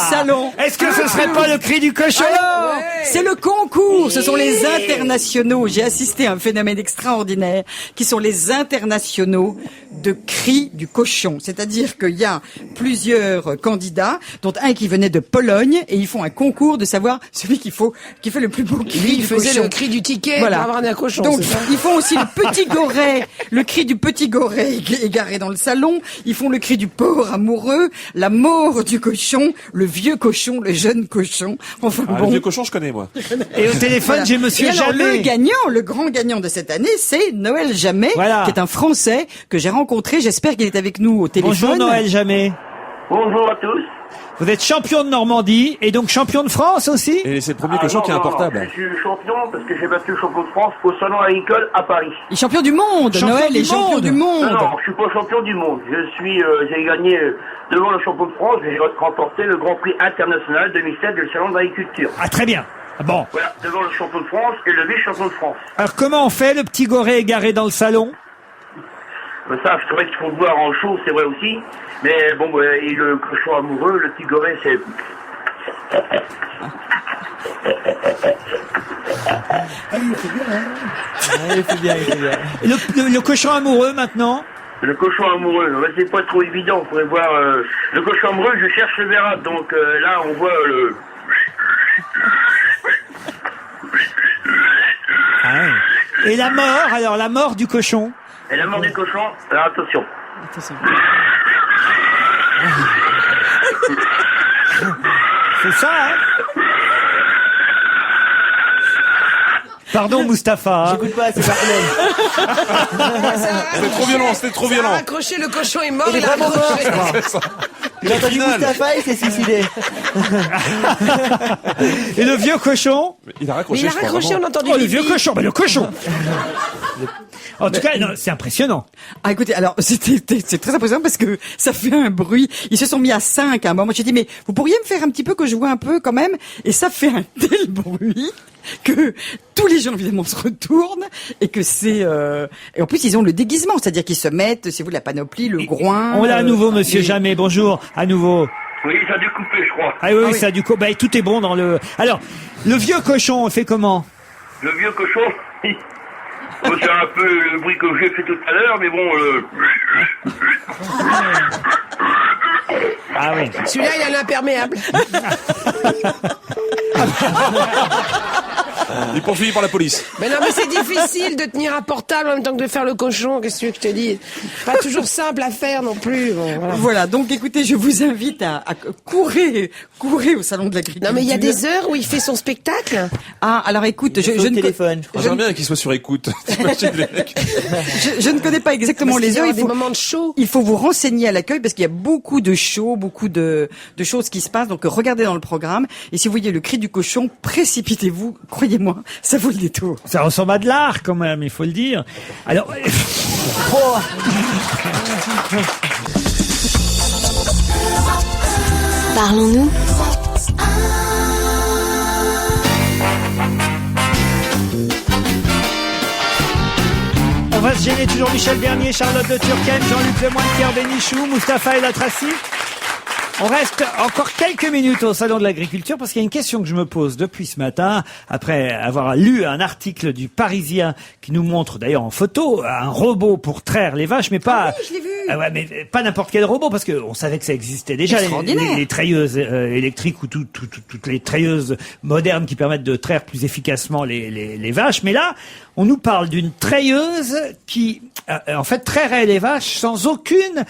salon. Est-ce que ce serait pas le cri du cochon? Alors, c'est le concours, ce sont les internationaux. J'ai assisté à un phénomène extraordinaire qui sont les internationaux de cris du cochon. C'est-à-dire qu'il y a plusieurs candidats, dont un qui venait de Pologne, et ils font un concours de savoir celui qui fait le plus beau cri Lui, il du faisait cochon. le cri du ticket Voilà. pour avoir un cochon. Donc, c'est ça ils font aussi le petit goret, le cri du petit goret égaré dans le salon. Ils font le cri du porc amoureux, la mort du cochon, le vieux cochon, le jeune cochon. Enfin Ah, bon. le vieux cochon, je connais, moi. Et au téléphone, Voilà. j'ai monsieur Et alors, Jamais. le grand gagnant de cette année, c'est Noël Jamais, Voilà. qui est un Français que j'ai rencontré. J'espère qu'il est avec nous au téléphone. Bonjour Noël Jamais. Bonjour à tous. Vous êtes champion de Normandie et donc champion de France aussi? Et c'est le premier cochon qui est non, importable. je suis champion parce que j'ai battu le champion de France au salon agricole à Paris. Il est champion du monde. Champion Noël du est champion monde. du monde. Non, je suis pas champion du monde. J'ai gagné devant le champion de France, j'ai remporté le Grand Prix international 2007 du salon de l'agriculture. Ah très bien. Bon. Voilà, devant le champion de France et le vice-champion de France. Alors comment on fait le petit goret égaré dans le salon? Ça, c'est vrai qu'il faut le voir en show, c'est vrai aussi. Mais bon, et le cochon amoureux, le petit goret, c'est... Le cochon amoureux maintenant? Le cochon amoureux, c'est pas trop évident. Vous pourrez voir le cochon amoureux, je cherche le verra. Donc là, on voit le... Ah ouais. Et la mort, alors la mort du cochon? Et la mort du cochon, alors attention. C'est ça, hein? Pardon Mustapha. hein. J'écoute pas, c'est Marlène. C'était trop violent, c'était trop Ça a violent. accroché, le cochon est mort, Il est il a vraiment mort, accroché. je crois. Il a entendu Final. Mustapha, il s'est suicidé. Et le vieux cochon? Il a Mais raccroché, il a je crois, raccroché, vraiment. on a entendu Oh le pipi. vieux cochon, le cochon. En tout cas, non, c'est impressionnant. Ah, écoutez, alors, c'est très impressionnant parce que ça fait un bruit. Ils se sont mis à 5 à un moment. J'ai dit, mais vous pourriez me faire un petit peu que je vois un peu quand même? Et ça fait un tel bruit que tous les gens, évidemment, se retournent et que c'est, et en plus, ils ont le déguisement. C'est-à-dire qu'ils se mettent, si vous, la panoplie, le groin. On l'a à nouveau, monsieur les- Jamais. Bonjour, à nouveau. Oui, ça a dû couper, je crois. Ah oui, ça du coup, bah, tout est bon dans le. Alors, le vieux cochon, on fait comment? Le vieux cochon, bon, c'est un peu le bruit que j'ai fait tout à l'heure, mais bon... Ah oui. Celui-là, il a l'imperméable. Il est poursuivi par la police. Mais non, mais c'est difficile de tenir un portable en même temps que de faire le cochon. Qu'est-ce que tu veux que je te dise? Pas toujours simple à faire non plus. Bon, voilà. Voilà. Donc, écoutez, je vous invite à courir au salon de l'agriculture. Non, mais il y a des heures où il fait son spectacle. Ah, alors écoute, je Au ne téléphone, je crois. J'aimerais bien qu'il soit sur écoute. T'imagines les mecs. je ne connais pas exactement les heures. Il y a des moments de show. Il faut vous renseigner à l'accueil parce qu'il y a beaucoup de shows, beaucoup de choses qui se passent. Donc regardez dans le programme. Et si vous voyez le cri du cochon, précipitez-vous. Croyez-moi, ça vaut le détour. Ça ressemble à de l'art quand même, il faut le dire. Alors, Parlons-nous. on va se gêner toujours Michel Bernier, Charlotte de Turckheim, Jean-Luc Lemoyne, Pierre Bénichou, Mustapha El Atrassi. On reste encore quelques minutes au Salon de l'Agriculture parce qu'il y a une question que je me pose depuis ce matin, après avoir lu un article du Parisien qui nous montre d'ailleurs en photo un robot pour traire les vaches, mais pas... Ah oui, je l'ai vu. Ah ouais, mais pas n'importe quel robot, parce que on savait que ça existait déjà, Extraordinaire. les treilleuses électriques ou toutes les treilleuses modernes qui permettent de traire plus efficacement les vaches. Mais là, on nous parle d'une treilleuse qui, en fait, trairait les vaches sans aucune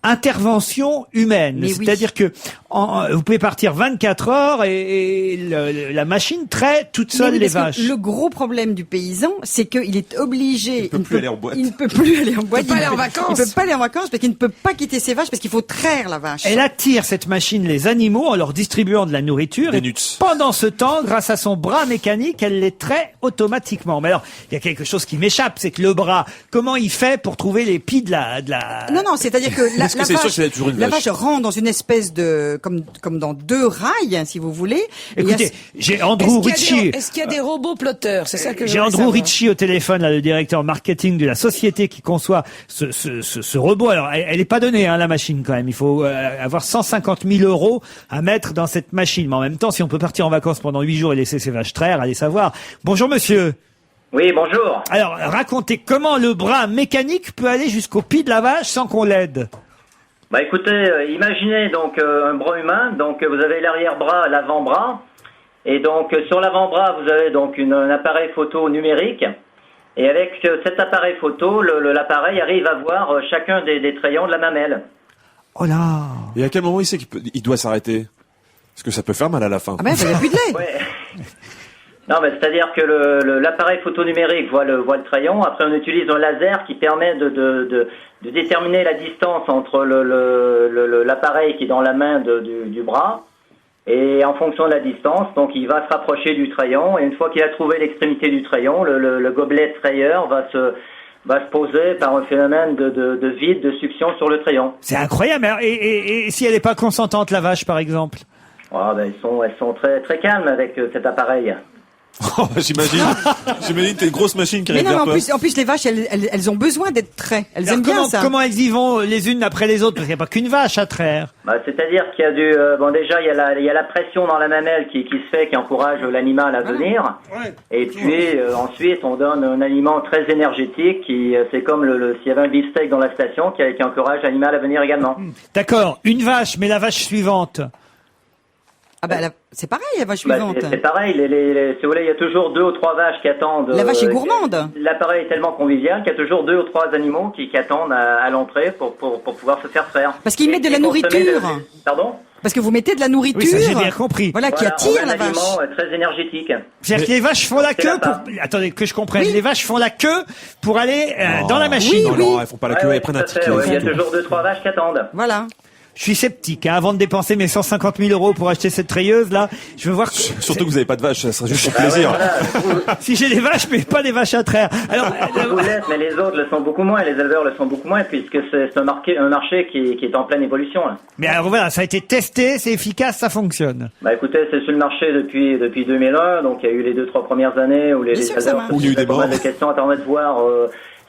intervention humaine. Mais oui. C'est-à-dire que vous pouvez partir 24 heures et la machine traite toute seule Mais oui, les parce que vaches. le gros problème du paysan, c'est qu'il est obligé. Il ne peut plus aller en boîte. Il ne peut plus aller en boîte. Il peut pas aller en vacances. Il peut pas aller en vacances parce qu'il ne peut pas quitter ses vaches parce qu'il faut traire la vache. Elle attire, cette machine, les animaux en leur distribuant de la nourriture. Des Et nuts. pendant ce temps, grâce à son bras mécanique, elle les traite automatiquement. Mais alors, il y a quelque chose qui m'échappe, c'est que le bras, comment il fait pour trouver les pieds de la... Non, c'est-à-dire que la Est-ce que c'est sûr que c'est toujours une la vache vache rentre dans une espèce de, comme dans deux rails, hein, si vous voulez. Et il y a- Écoutez, j'ai Andrew Ritchie. Est-ce qu'il y a des robots plotteurs? C'est ça que je J'ai voulais Andrew savoir. Ritchie au téléphone, là, le directeur marketing de la société qui conçoit ce robot. Alors, elle est pas donnée, hein, la machine, quand même. Il faut avoir 150 000 € à mettre dans cette machine. Mais en même temps, si on peut partir en vacances pendant 8 jours et laisser ses vaches traire, allez savoir. Bonjour, monsieur. Oui, bonjour. Alors, racontez comment le bras mécanique peut aller jusqu'au pied de la vache sans qu'on l'aide. Bah écoutez, imaginez donc un bras humain, donc vous avez l'arrière-bras, l'avant-bras, et donc sur l'avant-bras vous avez donc un appareil photo numérique, et avec cet appareil photo, l'appareil arrive à voir chacun des trayons de la mamelle. Oh là. Et à quel moment il sait qu'il doit s'arrêter? Parce que ça peut faire mal à la fin. Ah ben, il n'y a plus de lait. Ouais. Non, mais c'est-à-dire que l'appareil photo numérique voit le trayon. Après, on utilise un laser qui permet de déterminer la distance entre l'appareil qui est dans la main du bras. Et en fonction de la distance, donc il va se rapprocher du trayon. Et une fois qu'il a trouvé l'extrémité du trayon, le gobelet trayeur va se poser par un phénomène de vide, de succion sur le trayon. C'est incroyable. Alors, et si elle n'est pas consentante, la vache, par exemple? Ah, ben, elles sont très, très calmes avec cet appareil. Oh, j'imagine t'as une grosse machine qui Mais arrive non, vers mais toi. en plus, les vaches, elles ont besoin d'être traits. Elles Alors, aiment bien ça. comment elles y vont les unes après les autres? Parce qu'il n'y a pas qu'une vache à traire. Bah, c'est-à-dire qu'il y a déjà il y a la pression dans la mamelle qui se fait, qui encourage l'animal à venir. Ouais. Et puis ensuite on donne un aliment très énergétique qui c'est comme s'il y avait un beefsteak dans la station qui encourage l'animal à venir également. D'accord, une vache, mais la vache suivante. Ah ben, c'est pareil, la vache Bah, suivante. c'est pareil, si vous voulez, il y a toujours 2 ou 3 vaches qui attendent. La vache est gourmande. L'appareil est tellement convivial qu'il y a toujours 2 ou 3 animaux qui attendent à l'entrée pour pouvoir se faire traire. Parce qu'ils mettent de la Et consommer nourriture. Pardon? Parce que vous mettez de la nourriture. Oui, ça j'ai bien compris. Voilà, qui Voilà, attire on a la un vache. aliment très énergétique. C'est-à-dire que les vaches font la C'est queue la pour... part. Attendez, que je comprenne. Oui. Les vaches font la queue pour aller dans la machine. Non, non, elles font pas la queue, elles prennent un tout à fait, ticket. ouais. Il y a toujours 2-3 vaches qui attendent. Voilà. Je suis sceptique, hein, avant de dépenser mes 150 000 € pour acheter cette treilleuse, là. Je veux voir que... Surtout que vous n'avez pas de vache, ça serait juste pour Ah ouais, plaisir. voilà. si j'ai des vaches, mais pas des vaches à traire. Alors, Vous l'êtes, mais les autres le sont beaucoup moins, les éleveurs le sont beaucoup moins, puisque c'est un marché qui est en pleine évolution. Là. mais alors voilà, ça a été testé, c'est efficace, ça fonctionne. Bah écoutez, c'est sur le marché depuis 2001, donc il y a eu les 2-3 premières années où les Bien sûr que ça éleveurs marche. Où il y a eu des pas mal morts. de questions, attendaient de voir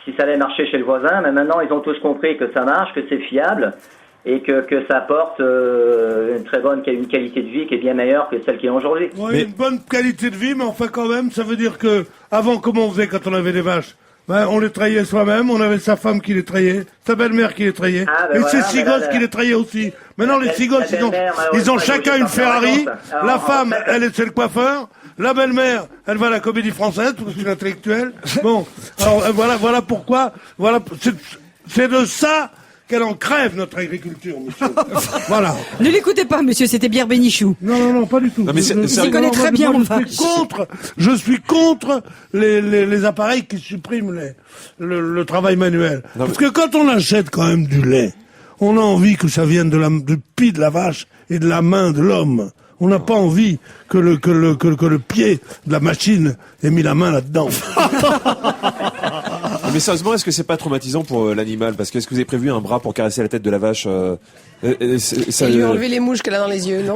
si ça allait marcher chez le voisin, mais maintenant ils ont tous compris que ça marche, que c'est fiable, et que ça apporte une qualité de vie qui est bien meilleure que celle qu'il y a aujourd'hui. Ouais, Mais- une bonne qualité de vie, mais enfin quand même, ça veut dire que avant, comment on faisait quand on avait des vaches? Ben, on les trayait soi-même, on avait sa femme qui les trayait, sa belle-mère qui les trayait, Ah, ben et voilà, ses 6 mais là, gosses là, qui les trayaient aussi. Maintenant, les la 6 gosses, belle-mère, ils ont malheureusement, chacun elle une veut juste partir en Ferrari. vacances. Alors, La en femme, fait- elle est chez le coiffeur. La belle-mère, elle va à la Comédie Française, parce que c'est une intellectuelle. Bon, alors voilà pourquoi, c'est de ça qu'elle en crève, notre agriculture, monsieur. Voilà. Ne l'écoutez pas, monsieur, c'était Pierre Bénichou. Non, pas du tout. Non, mais c'est- Je- c'est- Il connaît très bien moi, en je suis contre les appareils qui suppriment le travail manuel. Non, Parce que quand on achète quand même du lait, on a envie que ça vienne du pied de la vache et de la main de l'homme. On n'a pas envie que le pied de la machine ait mis la main là-dedans. Mais sérieusement, est-ce que c'est pas traumatisant pour l'animal? Parce que est-ce que vous avez prévu un bras pour caresser la tête de la vache Et lui enlever les mouches qu'elle a dans les yeux, non?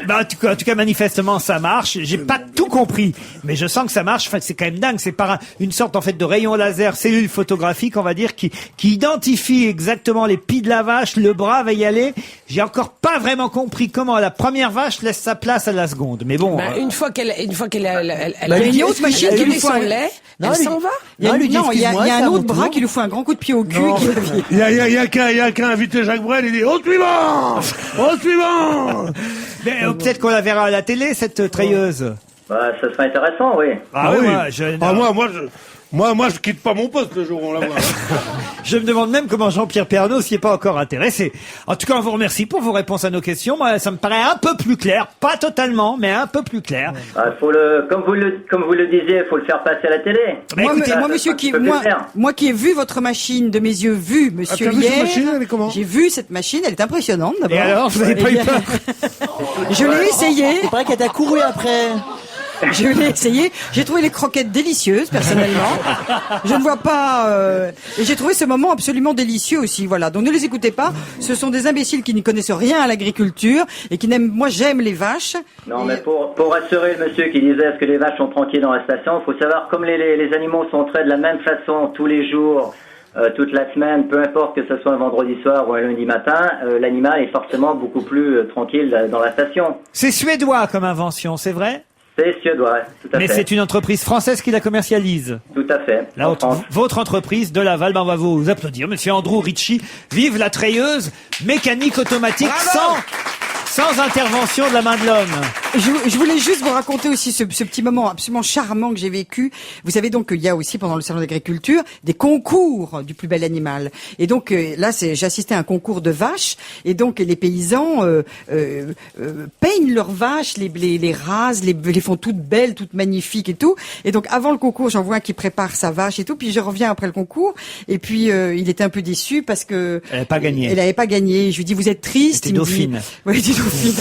Bah, en tout cas, manifestement, ça marche. J'ai pas tout compris, mais je sens que ça marche. Enfin, c'est quand même dingue. C'est par une sorte, en fait, de rayon laser, cellule photographique, on va dire, qui identifie exactement les pieds de la vache. Le bras va y aller. J'ai encore pas vraiment compris comment la première vache laisse sa place à la seconde. Mais bon. Une fois qu'elle a il y a une autre machine qui lui son fait lait, Non, elle lui- s'en va. Il y a, Non, lui dit, il y a excuse-moi, un c'est à autre mon bras tour. qui lui fait un grand coup de pied au cul. Non. Qui... Il y a qu'à inviter Jacques Brel, il dit au suivant, au suivant. Mais peut-être qu'on la verra à la télé, cette treilleuse. Bah, ça serait intéressant, oui. Ah oui, Moi, je quitte pas mon poste le jour où on la voit. Je me demande même comment Jean-Pierre Pernaut s'y est pas encore intéressé. En tout cas, on vous remercie pour vos réponses à nos questions. Moi, ça me paraît un peu plus clair. Pas totalement, mais un peu plus clair. Comme vous le disiez, il faut le faire passer à la télé. Bah, écoutez, Ça, moi, ça monsieur, sera un petit peu plus clair. moi qui ai vu votre machine de mes yeux vus, monsieur, t'as vu cette hier, machine, elle est comment j'ai vu cette machine, elle est impressionnante d'abord. Et alors, vous avez pas eu peur? Je l'ai essayé, C'est vrai qu'elle t'a couru après. je l'ai essayé, j'ai trouvé les croquettes délicieuses, personnellement. Je ne vois pas, et j'ai trouvé ce moment absolument délicieux aussi, voilà. Donc ne les écoutez pas, ce sont des imbéciles qui ne connaissent rien à l'agriculture et qui n'aiment, moi j'aime les vaches. Non, mais pour rassurer le monsieur qui disait est-ce que les vaches sont tranquilles dans la station, il faut savoir comme les animaux sont traités de la même façon tous les jours, toute la semaine, peu importe que ce soit un vendredi soir ou un lundi matin, l'animal est forcément beaucoup plus tranquille dans la station. C'est suédois comme invention, c'est vrai? C'est suédois, tout à Mais fait. c'est une entreprise française qui la commercialise. Tout à fait. La En autre- France. votre entreprise de Laval, ben on va vous applaudir. Monsieur Andrew Ritchie, vive la treilleuse mécanique automatique sans intervention de la main de l'homme. Je voulais juste vous raconter aussi ce petit moment absolument charmant que j'ai vécu. Vous savez donc qu'il y a aussi pendant le salon d'agriculture des concours du plus bel animal. Et donc là, j'ai assisté à un concours de vaches. Et donc les paysans peignent leurs vaches, les rasent, les font toutes belles, toutes magnifiques et tout. Et donc avant le concours, j'en vois un qui prépare sa vache et tout. Puis je reviens après le concours. Et puis il était un peu déçu parce que Elle n'avait pas gagné. Elle n'avait pas gagné. Je lui dis vous êtes triste. Elle était Il me dauphine. dit, ouais, elle était dauphine.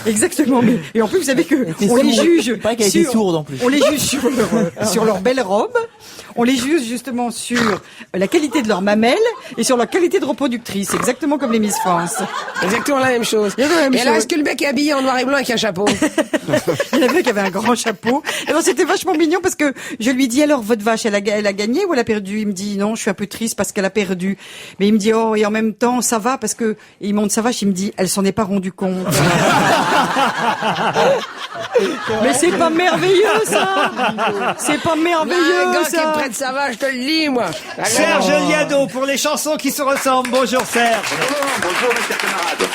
Exactement. Et en plus, vous savez que était on les sourde. juge. Il paraît qu'elle était sourde, en plus. On les juge sur leur belle robe. On les juge justement sur la qualité de leur mamelle et sur leur qualité de reproductrice. Exactement comme les Miss France. Exactement la même chose. Il y a la même Et alors, chose. est-ce que le mec est habillé en noir et blanc avec un chapeau? Il y en avait qui avait un grand chapeau. Et alors c'était vachement mignon parce que je lui dis alors votre vache elle a gagné ou elle a perdu? Il me dit non, je suis un peu triste parce qu'elle a perdu. Mais il me dit oh et en même temps ça va parce que et il monte sa vache, il me dit elle s'en est pas rendu compte. Mais c'est pas merveilleux ça. C'est pas Un merveilleux gars qui est ça. près de sa vache, je te le dis, moi. Serge Liado pour les chansons qui se ressemblent. Bonjour Serge. Bonjour mes chers camarades.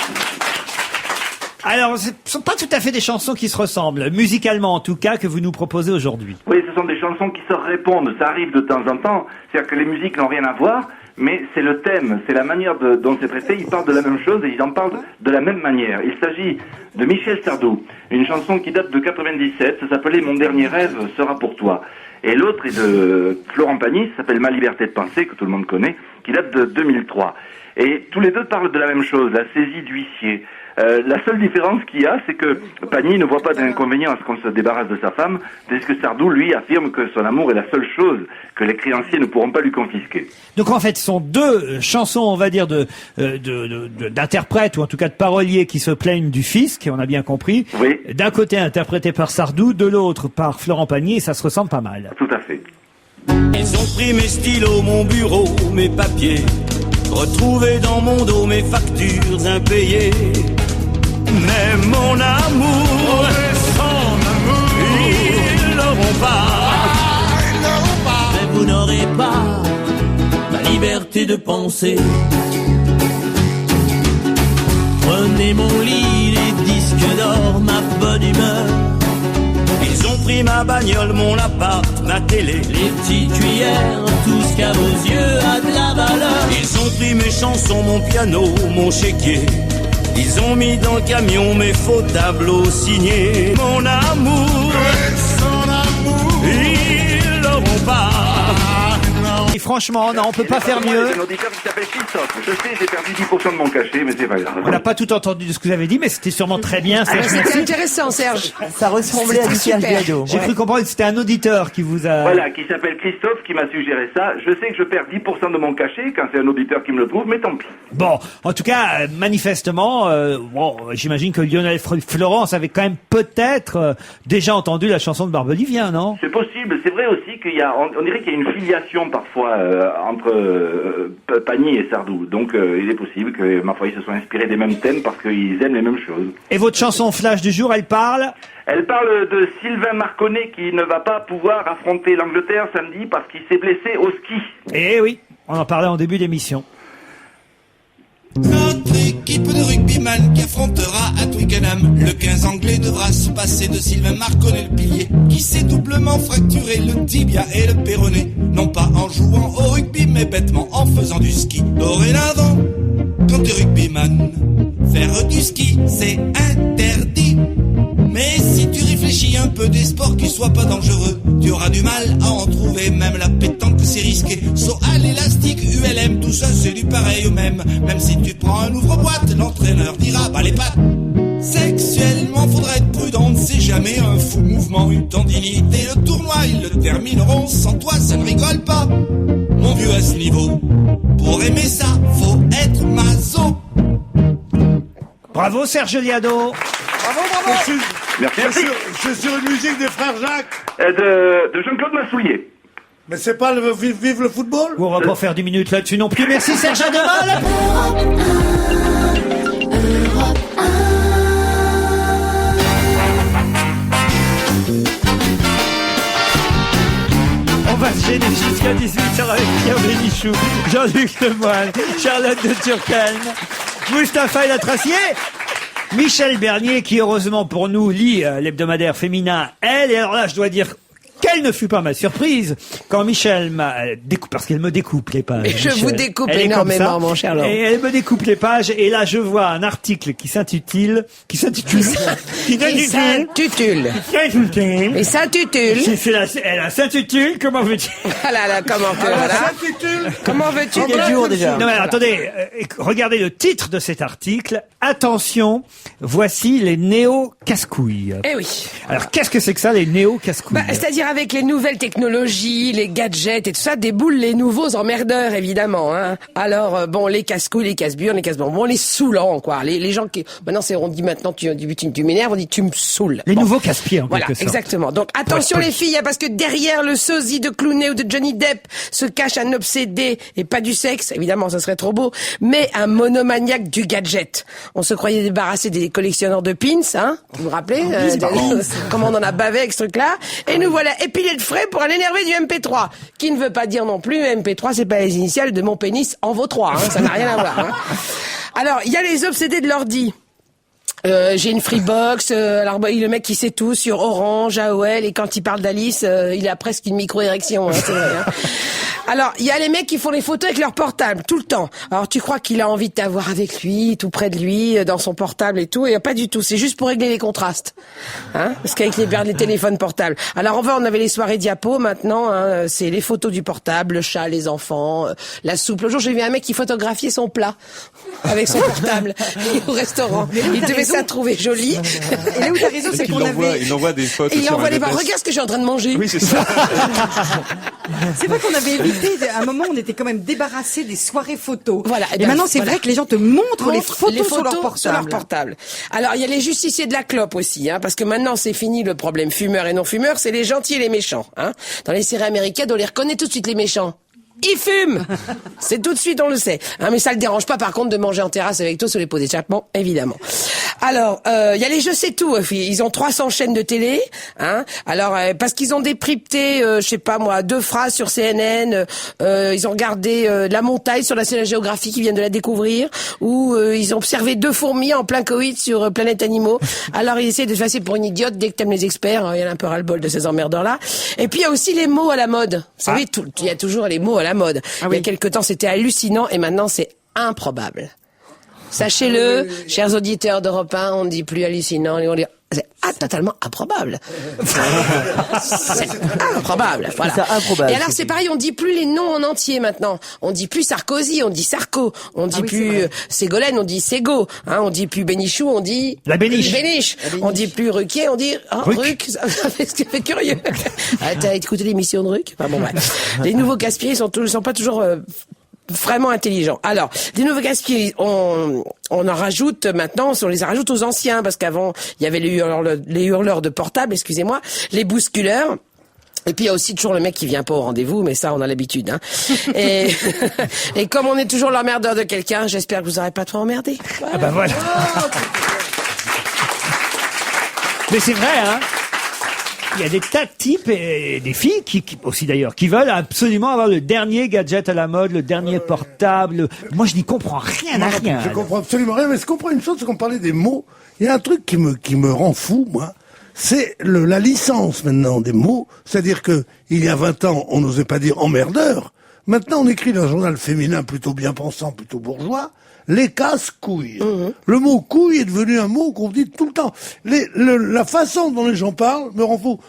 Alors, ce ne sont pas tout à fait des chansons qui se ressemblent, musicalement en tout cas, que vous nous proposez aujourd'hui. Oui, ce sont des chansons qui se répondent, ça arrive de temps en temps, c'est-à-dire que les musiques n'ont rien à voir, mais c'est le thème, c'est la manière dont c'est traité, ils parlent de la même chose et ils en parlent de la même manière. Il s'agit de Michel Sardou, une chanson qui date de 97, ça s'appelait Mon dernier rêve sera pour toi. Et l'autre est de Florent Pagny, ça s'appelle Ma liberté de penser, que tout le monde connaît, qui date de 2003. Et tous les deux parlent de la même chose, la saisie d'huissier. La seule différence qu'il y a, c'est que Pagny ne voit pas d'inconvénient à ce qu'on se débarrasse de sa femme, tandis que Sardou, lui, affirme que son amour est la seule chose que les créanciers ne pourront pas lui confisquer. Donc en fait, ce sont deux chansons, on va dire, d'interprètes, ou en tout cas de paroliers qui se plaignent du fisc, on a bien compris. Oui. D'un côté interprété par Sardou, de l'autre par Florent Pagny, et ça se ressemble pas mal. Tout à fait. Ils ont pris mes stylos, mon bureau, mes papiers, retrouvés dans mon dos mes factures impayées. Mais mon amour, ils n'auront pas. Mais vous n'aurez pas ma liberté de penser. Prenez mon lit, les disques d'or, ma bonne humeur. Ils ont pris ma bagnole, mon appart, ma télé, les petites cuillères, tout ce qu'à vos yeux a de la valeur. Ils ont pris mes chansons, mon piano, mon chéquier. Ils ont mis dans le camion mes faux tableaux signés. Mon amour, ils l'auront pas. Et franchement, non, on peut pas faire mieux. C'est un auditeur qui s'appelle Christophe. Je sais, j'ai perdu 10% de mon cachet, mais c'est pas grave. On n'a pas tout entendu de ce que vous avez dit, mais c'était sûrement très bien, Serge. C'était Merci. intéressant, Serge. Ça ressemblait à du Serge Biado. J'ai cru comprendre que c'était un auditeur qui vous a... Voilà, qui s'appelle Christophe, qui m'a suggéré ça. Je sais que je perds 10% de mon cachet quand c'est un auditeur qui me le trouve, mais tant pis. Bon, en tout cas, manifestement, bon, j'imagine que Lionel Florence avait quand même peut-être déjà entendu la chanson de Barbelivien, non? C'est possible. C'est vrai aussi qu'il y a, on dirait qu'il y a une filiation parfois entre Pagny et Sardou. Donc, il est possible que, ma foi, ils se sont inspirés des mêmes thèmes parce qu'ils aiment les mêmes choses. Et votre chanson flash du jour, elle parle? Elle parle de Sylvain Marconnet qui ne va pas pouvoir affronter l'Angleterre samedi parce qu'il s'est blessé au ski. Eh oui, on en parlait en début d'émission. Notre équipe de rugbyman qui affrontera à Twickenham le 15 anglais devra se passer de Sylvain Marconnet le pilier qui s'est doublement fracturé le tibia et le péroné, non pas en jouant au rugby mais bêtement en faisant du ski. Dorénavant, quand tu es rugbyman, faire du ski c'est interdit. Mais si tu réfléchis un peu des sports qui soient pas dangereux, tu auras du mal à en trouver, même la pétanque c'est risqué. Saut à l'élastique, ULM, tout ça c'est du pareil au même. Même si tu prends un ouvre-boîte, l'entraîneur dira bah les pattes. Sexuellement faudra être prudent, ne sait jamais, un fou mouvement, une tendinite. Et le tournoi ils le termineront, sans toi ça ne rigole pas. Mon vieux à ce niveau, pour aimer ça, faut être maso. Bravo Serge Liado. Bravo. Merci. C'est sur une musique des frères Jacques. De Jean-Claude Massoulier. Mais c'est pas le vive le football? On va pas faire 10 minutes là-dessus non plus. Merci Serge, à demain. On va se gêner jusqu'à 18h avec Pierre Bénichou, Jean-Luc Lemoyne, Charlotte de Turckheim, Mustapha El Atracié, Michel Bernier, qui heureusement pour nous lit l'hebdomadaire féminin Elle. Et alors là, je dois dire quelle ne fut pas ma surprise quand Michel m'a découpé, parce qu'elle me découpe les pages. Et je Michel. vous découpe Elle est comme énormément, ça. mon cher Laurent. Et elle me découpe les pages, et là je vois un article qui s'intitule, Et ça tutule. Elle s'intitule, comment veux-tu? Ah là là, comment que, voilà. Comment veux-tu Quel jour déjà? Non mais attendez, regardez le titre de cet article. Attention, voici les néo-casse-couilles. Eh oui. Alors qu'est-ce que c'est que ça, les néo-casse-couilles? C'est-à-dire avec les nouvelles technologies, les gadgets et tout ça, déboulent les nouveaux emmerdeurs, évidemment. Hein. Alors, bon, les casse-couilles, les casse-burnes, les casse-bonbons, les saoulants, quoi. Les gens qui... Maintenant, on dit maintenant, tu m'énerves, on dit tu me saoules. Les nouveaux casse-pieds, en Voilà, quelque sorte. exactement. Donc, attention les filles, hein, parce que derrière le sosie de Clooney ou de Johnny Depp se cache un obsédé, et pas du sexe, évidemment, ça serait trop beau, mais un monomaniaque du gadget. On se croyait débarrassé des collectionneurs de pins, hein. Vous vous rappelez? Comment on en a bavé avec ce truc-là. Et nous voilà épilés de frais pour un énervé du MP3. Qui ne veut pas dire non plus, MP3, c'est pas les initiales de mon pénis en vaut 3, hein. Ça n'a rien à voir, hein. Alors, il y a les obsédés de l'ordi. J'ai une Freebox, alors le mec qui sait tout sur Orange, AOL, et quand il parle d'Alice, il a presque une micro-érection, hein, c'est vrai, hein. Alors, il y a les mecs qui font les photos avec leur portable, tout le temps. Alors, tu crois qu'il a envie de t'avoir avec lui, tout près de lui, dans son portable et tout, et pas du tout. C'est juste pour régler les contrastes. Hein? Parce qu'avec les téléphones portables. Alors, on avait les soirées diapo, maintenant, hein, c'est les photos du portable, le chat, les enfants, la soupe. Le jour, j'ai vu un mec qui photographiait son plat avec son portable au restaurant. Il devait ça trouver joli. Et là où t'as raison, c'est qu'on avait... Il envoie des photos. Il envoie les barres. Regarde ce que j'ai en train de manger. Oui, c'est ça. C'est vrai qu'on avait évité, à un moment, on était quand même débarrassé des soirées photos. Voilà. Et maintenant, c'est vrai que les gens te montrent les photos sur leur portable. Alors, il y a les justiciers de la clope aussi, hein, parce que maintenant, c'est fini le problème fumeur et non fumeur, c'est les gentils et les méchants, hein. Dans les séries américaines, on les reconnaît tout de suite, les méchants. Ils fument. C'est tout de suite, on le sait. Hein, mais ça le dérange pas, par contre, de manger en terrasse avec toi sur les pots d'échappement, évidemment. Alors, il y a les Je sais tout. Ils ont 300 chaînes de télé. Hein. Alors, parce qu'ils ont décrypté, je sais pas moi, 2 phrases sur CNN. Ils ont regardé la montagne sur la National Geographic, ils viennent de la découvrir. Ou ils ont observé 2 fourmis en plein Covid sur Planète Animaux. Alors, ils essaient de se passer pour une idiote dès que t'aimes les experts. Il y en a un peu ras-le-bol de ces emmerdeurs-là. Et puis, il y a aussi les mots à la mode. Vous savez, il y a toujours les mots à la mode. Il y a quelque temps, c'était hallucinant et maintenant, c'est improbable. Sachez-le, chers auditeurs d'Europe 1, on ne dit plus hallucinant, on dit C'est totalement improbable. C'est improbable. Voilà. C'est improbable. Et alors c'est pareil, on dit plus les noms en entier maintenant. On dit plus Sarkozy, on dit Sarko. On dit plus Ségolène, on dit Ségo. Hein, on dit plus Bénichou, on dit la Béniche. Béniche. On dit plus Ruquier, on dit Ruc. Ça fait curieux. T'as écouté l'émission de Ruc? Enfin bon, ouais. Les nouveaux casse-pieds sont pas toujours vraiment intelligents. Alors, des nouveaux casse-pieds, on en rajoute maintenant, on les rajoute aux anciens, parce qu'avant, il y avait les hurleurs de portable, excusez-moi, les bousculeurs. Et puis il y a aussi toujours le mec qui vient pas au rendez-vous, mais ça on a l'habitude. Hein. Et comme on est toujours l'emmerdeur de quelqu'un, j'espère que vous n'aurez pas trop emmerdé. Voilà. Ah bah voilà. Mais c'est vrai, hein. Il y a des tas de types et des filles qui aussi d'ailleurs qui veulent absolument avoir le dernier gadget à la mode, le dernier portable. Moi je n'y comprends rien à rien. Je comprends absolument rien, mais je comprends une chose, c'est qu'on parlait des mots. Il y a un truc qui me rend fou, moi. C'est la licence maintenant des mots. C'est-à-dire que il y a 20 ans, on n'osait pas dire emmerdeur. Maintenant, on écrit dans un journal féminin plutôt bien pensant, plutôt bourgeois, les casse-couilles. Le mot couille est devenu un mot qu'on dit tout le temps. La façon dont les gens parlent me rend fou.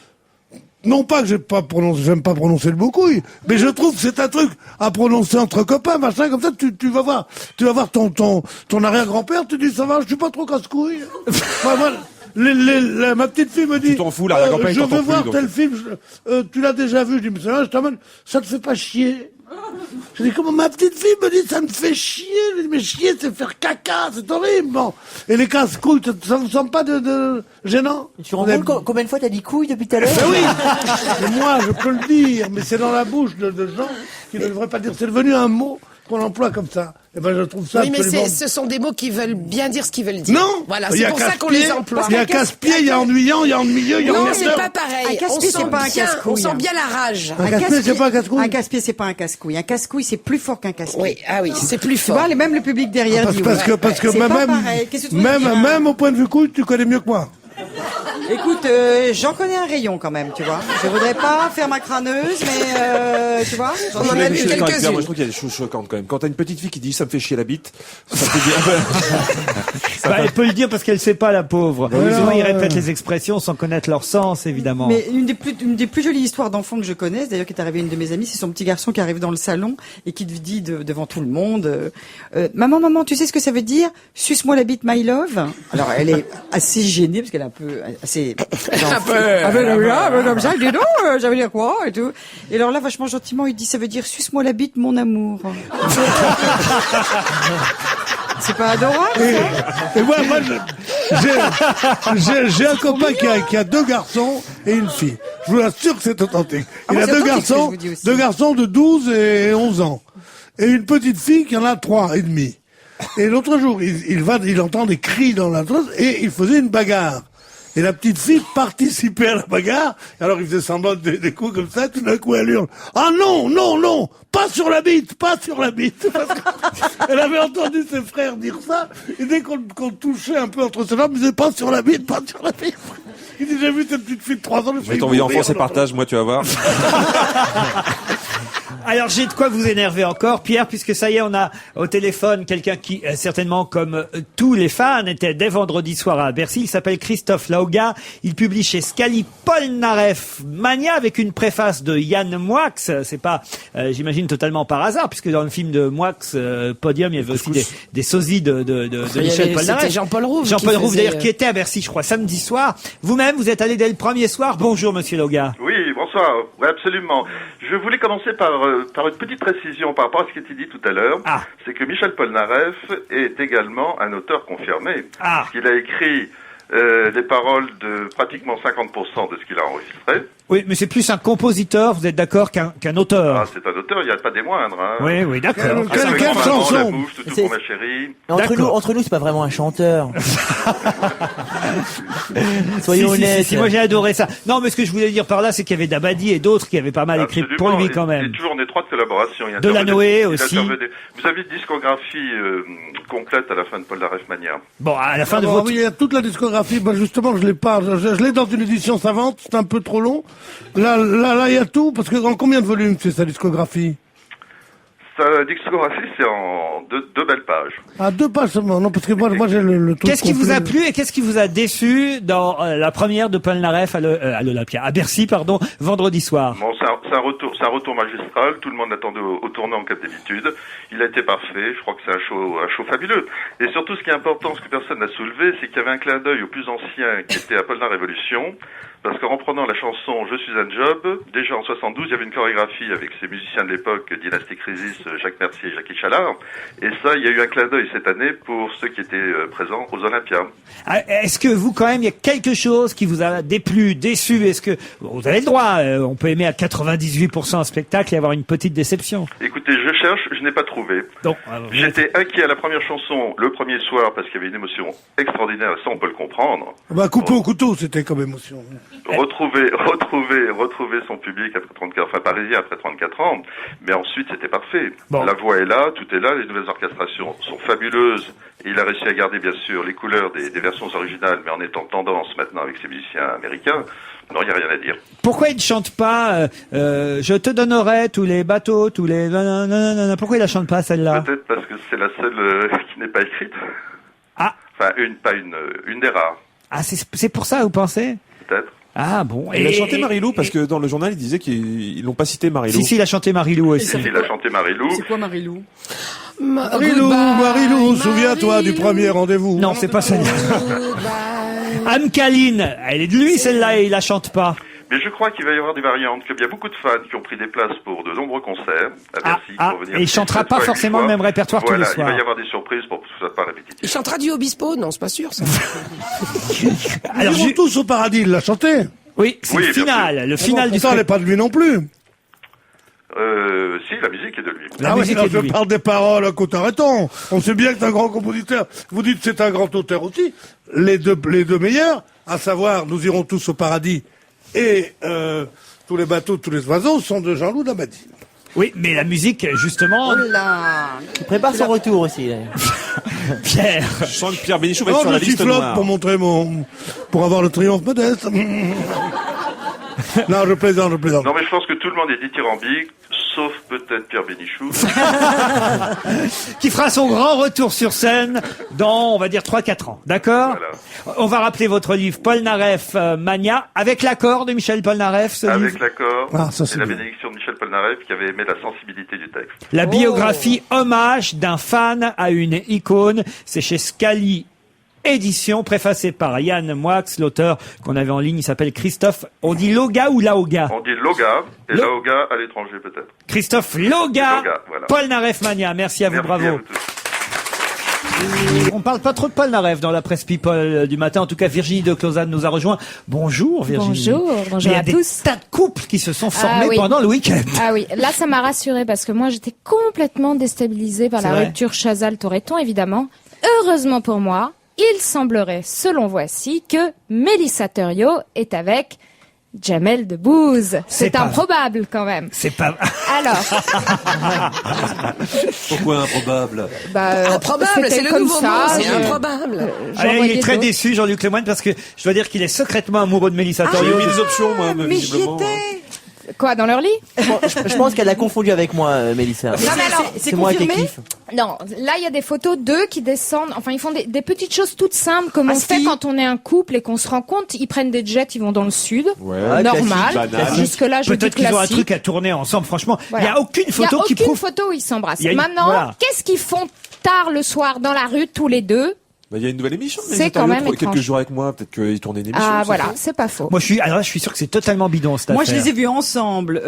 Non pas que j'aime pas prononcer le mot couille, mais je trouve que c'est un truc à prononcer entre copains, machin, comme ça, tu vas voir ton arrière-grand-père, tu dis ça va, je suis pas trop casse-couille. Ma petite fille me dit, tu t'en fous, l'arrière-grand-père, je veux voir plus, tel film, tu l'as déjà vu, je dis, mais je t'emmène, ça te fait pas chier? Je dis, comment ma petite fille me dit, ça me fait chier? Je dis, mais chier, c'est faire caca, c'est horrible, bon. Et les casse-couilles, ça vous semble pas de gênant? Tu te rends compte combien de fois t'as dit couille depuis tout à l'heure? Ben oui! Mais moi, je peux le dire, mais c'est dans la bouche de gens qui ne devraient pas dire. C'est devenu un mot qu'on emploie comme ça. Et ben, je trouve ça absolument... mais ce sont des mots qui veulent bien dire ce qu'ils veulent dire. Non! Voilà, c'est pour ça qu'on les emploie. Il y a casse-pied, il y a ennuyant, il y a ennuyeux, il y a emmerdeur. Non, c'est pas pareil. Un casse-pied, c'est pas un casse-couille. On sent bien la rage. Un casse-pied, c'est pas un casse-couille. Un casse-pied, c'est pas un casse-couille. Un casse-couille, c'est plus fort qu'un casse-couille. Oui, c'est plus fort. Tu vois, même le public derrière dit parce que même au point de vue couille, tu connais mieux que moi. Écoute, j'en connais un rayon quand même, tu vois. Je voudrais pas faire ma crâneuse, mais tu vois, j'en ai vu quelques-unes. Moi, je trouve qu'il y a des choses choquantes quand même. Quand t'as une petite fille qui dit ça me fait chier la bite, ça fait bien. Elle peut le dire parce qu'elle sait pas, la pauvre. Souvent, ils répètent les expressions sans connaître leur sens, évidemment. Mais une des plus jolies histoires d'enfants que je connaisse, d'ailleurs, qui est arrivée à une de mes amies, c'est son petit garçon qui arrive dans le salon et qui lui dit devant tout le monde, maman, tu sais ce que ça veut dire? Suce-moi la bite, my love. Alors, elle est assez gênée parce qu'elle est un peu assez comme ça, dis donc, ça veut dire quoi et tout. Et alors là, vachement gentiment, il dit, ça veut dire suce-moi la bite, mon amour. C'est pas adorable? Et moi, j'ai un copain qui a 2 garçons et une fille. Je vous assure que c'est authentique. Il a 2 garçons de 12 et 11 ans. Et une petite fille qui en a 3 et demi. Et l'autre jour, il entend des cris dans la chose et il faisait une bagarre. Et la petite fille participait à la bagarre. Alors il faisait semblant des coups comme ça. Tout d'un coup, elle hurle, ah non, pas sur la bite. Parce elle avait entendu ses frères dire ça. Et dès qu'on touchait un peu entre ses jambes, il disait pas sur la bite. Il dit, j'ai vu cette petite fille de 3 ans. Je vais t'envoyer en France et partage, moi, tu vas voir. Alors j'ai de quoi vous énerver encore, Pierre, puisque ça y est, on a au téléphone quelqu'un qui, certainement comme tous les fans, était dès vendredi soir à Bercy. Il s'appelle Christophe Lauga. Il publie chez Scali Polnareff Mania avec une préface de Yann Moix. C'est pas, j'imagine, totalement par hasard, puisque dans le film de Moix, Podium, il y avait aussi des sosies de Michel Polnareff. C'était Jean-Paul Rouve. Jean-Paul Rouve, d'ailleurs, qui était à Bercy, je crois, samedi soir. Vous-même, vous êtes allé dès le premier soir. Bonjour, monsieur Lauga. Oui, bonsoir. Oui, absolument. Je voulais commencer par une petite précision par rapport à ce qui était dit tout à l'heure. C'est que Michel Polnareff est également un auteur confirmé. Il a écrit les paroles de pratiquement 50% de ce qu'il a enregistré. Oui, mais c'est plus un compositeur, vous êtes d'accord, qu'un auteur. C'est un auteur, il n'y a pas des moindres. Hein. Oui, d'accord. Quelle chanson? La bouche, tout pour ma chérie. Entre nous, c'est pas vraiment un chanteur. Soyons honnêtes. Si, moi j'ai adoré ça. Non, mais ce que je voulais dire par là, c'est qu'il y avait Dabadi et d'autres qui avaient pas mal écrit pour lui quand même. Il est toujours en étroite collaboration. De la Noé aussi. Vous avez une discographie complète à la fin de Polnareff Mania. Bon, à la fin de votre... Oui, il y a toute la discographie. Bah, justement, je l'ai pas. Je l'ai dans une édition savante. C'est un peu trop long. Là, il y a tout. Parce que en combien de volumes c'est sa discographie? sa discographie, c'est en deux belles pages. Ah, 2 pages seulement. Non, parce que moi j'ai le truc. Qu'est-ce qui vous a complet. plu et qu'est-ce qui vous a déçu dans la première de Polnareff à l'Olympia, à Bercy, pardon, vendredi soir? Bon, c'est un retour magistral. Tout le monde attendait au tournant comme d'habitude. Il a été parfait. Je crois que c'est un show fabuleux. Et surtout, ce qui est important, ce que personne n'a soulevé, c'est qu'il y avait un clin d'œil au plus ancien qui était à Polnar Révolution. Parce qu'en reprenant la chanson Je suis un job, déjà en 72, il y avait une chorégraphie avec ces musiciens de l'époque, Dynastie Crisis, Jacques Mercier et Jackie Chalard. Et ça, il y a eu un clin d'œil cette année pour ceux qui étaient présents aux Olympias. Est-ce que vous, quand même, il y a quelque chose qui vous a déplu, déçu? Est-ce que vous avez le droit? On peut aimer à 98% un spectacle et avoir une petite déception. Écoutez, je cherche, je n'ai pas trouvé. Donc, j'étais inquiet à la première chanson, le premier soir, parce qu'il y avait une émotion extraordinaire, ça on peut le comprendre. Bah, coupé au couteau, c'était comme émotion. Retrouver son public après 34, enfin parisien après 34 ans, mais ensuite c'était parfait. Bon. La voix est là, tout est là, les nouvelles orchestrations sont fabuleuses, et il a réussi à garder bien sûr les couleurs des versions originales, mais en étant tendance maintenant avec ses musiciens américains. Non, il n'y a rien à dire. Pourquoi il ne chante pas Je te donnerai tous les bateaux, tous les... Nanana. Pourquoi il la chante pas, celle-là? Peut-être parce que c'est la seule qui n'est pas écrite. Ah. Enfin, une des rares. Ah, c'est pour ça, vous pensez? Peut-être. Ah bon. Il a chanté Marilou parce que dans le journal il disait qu'ils l'ont pas cité Marilou. Si, il a chanté Marilou aussi. Si, il a chanté Marilou. C'est quoi Marilou? Marilou, souviens-toi du premier rendez-vous. Non, c'est pas celle-là. Anne Caline, elle est de lui celle-là et il la chante pas. Mais je crois qu'il va y avoir des variantes, qu'il y a beaucoup de fans qui ont pris des places pour de nombreux concerts à Bercy. Pour venir et il chantera pas forcément le même répertoire tous les soirs. Il va y avoir des surprises pour que ce soit pas répétitif. Il chantera du Obispo? Non, c'est pas sûr, ça. Alors, ils vont tous au paradis, il l'a chanté. Oui, c'est le final. Le final du spectacle. Ça n'est pas de lui non plus. Si, la musique est de lui. La musique est de lui. Je parle des paroles, écoute, arrêtons. On sait bien que c'est un grand compositeur. Vous dites que c'est un grand auteur aussi. Les deux meilleurs, à savoir, nous irons tous au paradis et tous les bateaux, tous les oiseaux sont de Jean-Loup Dabadi. Oui, mais la musique, justement... Oh là! Il prépare son retour aussi. Pierre! Je sens que Pierre Bénichou va être sur la liste noire. Pour montrer pour avoir le triomphe modeste. Non, je plaisante. Non, mais je pense que tout le monde est dithyrambique, sauf peut-être Pierre Bénichou. Qui fera son grand retour sur scène dans, on va dire, 3-4 ans. D'accord? Voilà. On va rappeler votre livre, Polnareff Mania, avec l'accord de Michel Polnareff, ce livre. Avec l'accord et la bénédiction de Michel Polnareff, qui avait aimé la sensibilité du texte. La biographie hommage d'un fan à une icône. C'est chez Scali Édition, préfacée par Yann Moix, l'auteur qu'on avait en ligne, il s'appelle Christophe. On dit Loga ou Laoga? On dit Loga, et Laoga à l'étranger peut-être. Christophe Loga, voilà. Polnareff Mania. Merci à vous, bravo. À vous tous. On parle pas trop de Polnareff dans la presse People du matin. En tout cas, Virginie de Clausade nous a rejoint. Bonjour Virginie. Bonjour il y a à des tous. tas de couples qui se sont formés pendant le week-end. Ah oui, là ça m'a rassurée parce que moi j'étais complètement déstabilisée par la rupture Chazal-Toretton évidemment. Heureusement pour moi, il semblerait, selon Voici, que Mélissa Theriot est avec Jamel Debbouze. C'est improbable quand même. C'est pas... Alors... Pourquoi improbable? Improbable, c'est le nouveau mot, c'est improbable. Il est très déçu, Jean-Luc Lemoyne, parce que je dois dire qu'il est secrètement amoureux de Mélissa Theriot. J'ai mis des options, moi, mais visiblement. Quoi, dans leur lit? Je pense qu'elle a confondu avec moi, Mélissa. Non, mais alors, c'est moi qui kiffe. Non, là il y a des photos d'eux qui descendent. Enfin, ils font des petites choses toutes simples comme on fait quand on est un couple et qu'on se rencontre. Ils prennent des jets, ils vont dans le sud. Normal. Jusque là, je dis peut-être qu'ils ont un truc à tourner ensemble. Franchement, il n'y a aucune photo qui prouve. Il y a aucune photo où ils s'embrassent. Maintenant, qu'est-ce qu'ils font tard le soir dans la rue tous les deux? Il y a une nouvelle émission. C'est quand même étrange. Quelques jours avec moi, peut-être qu'ils tournaient une émission. Ah voilà, c'est pas faux. Moi, je suis sûr que c'est totalement bidon cette affaire. Moi, je les ai vus ensemble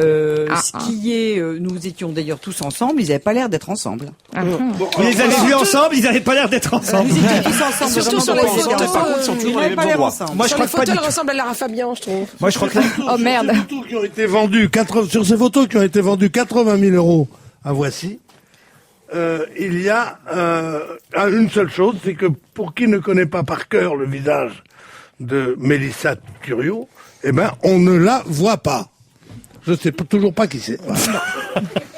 skier. Nous étions d'ailleurs tous ensemble. Ils n'avaient pas l'air d'être ensemble. Vous les avez vus ensemble, ils n'avaient pas l'air d'être ensemble. Ils étaient tous ensemble. Surtout sur les photos. Par contre, ils sont toujours dans les mêmes endroits. Moi, je sur crois les photos, pas elle ressemble à Lara Fabian, je trouve. Moi, je crois que oh merde. Sur ces photos qui ont été vendues 80 000 € à Voici, il y a une seule chose, c'est que pour qui ne connaît pas par cœur le visage de Mélissa Theriot, eh ben on ne la voit pas. Je sais toujours pas qui c'est. Voilà.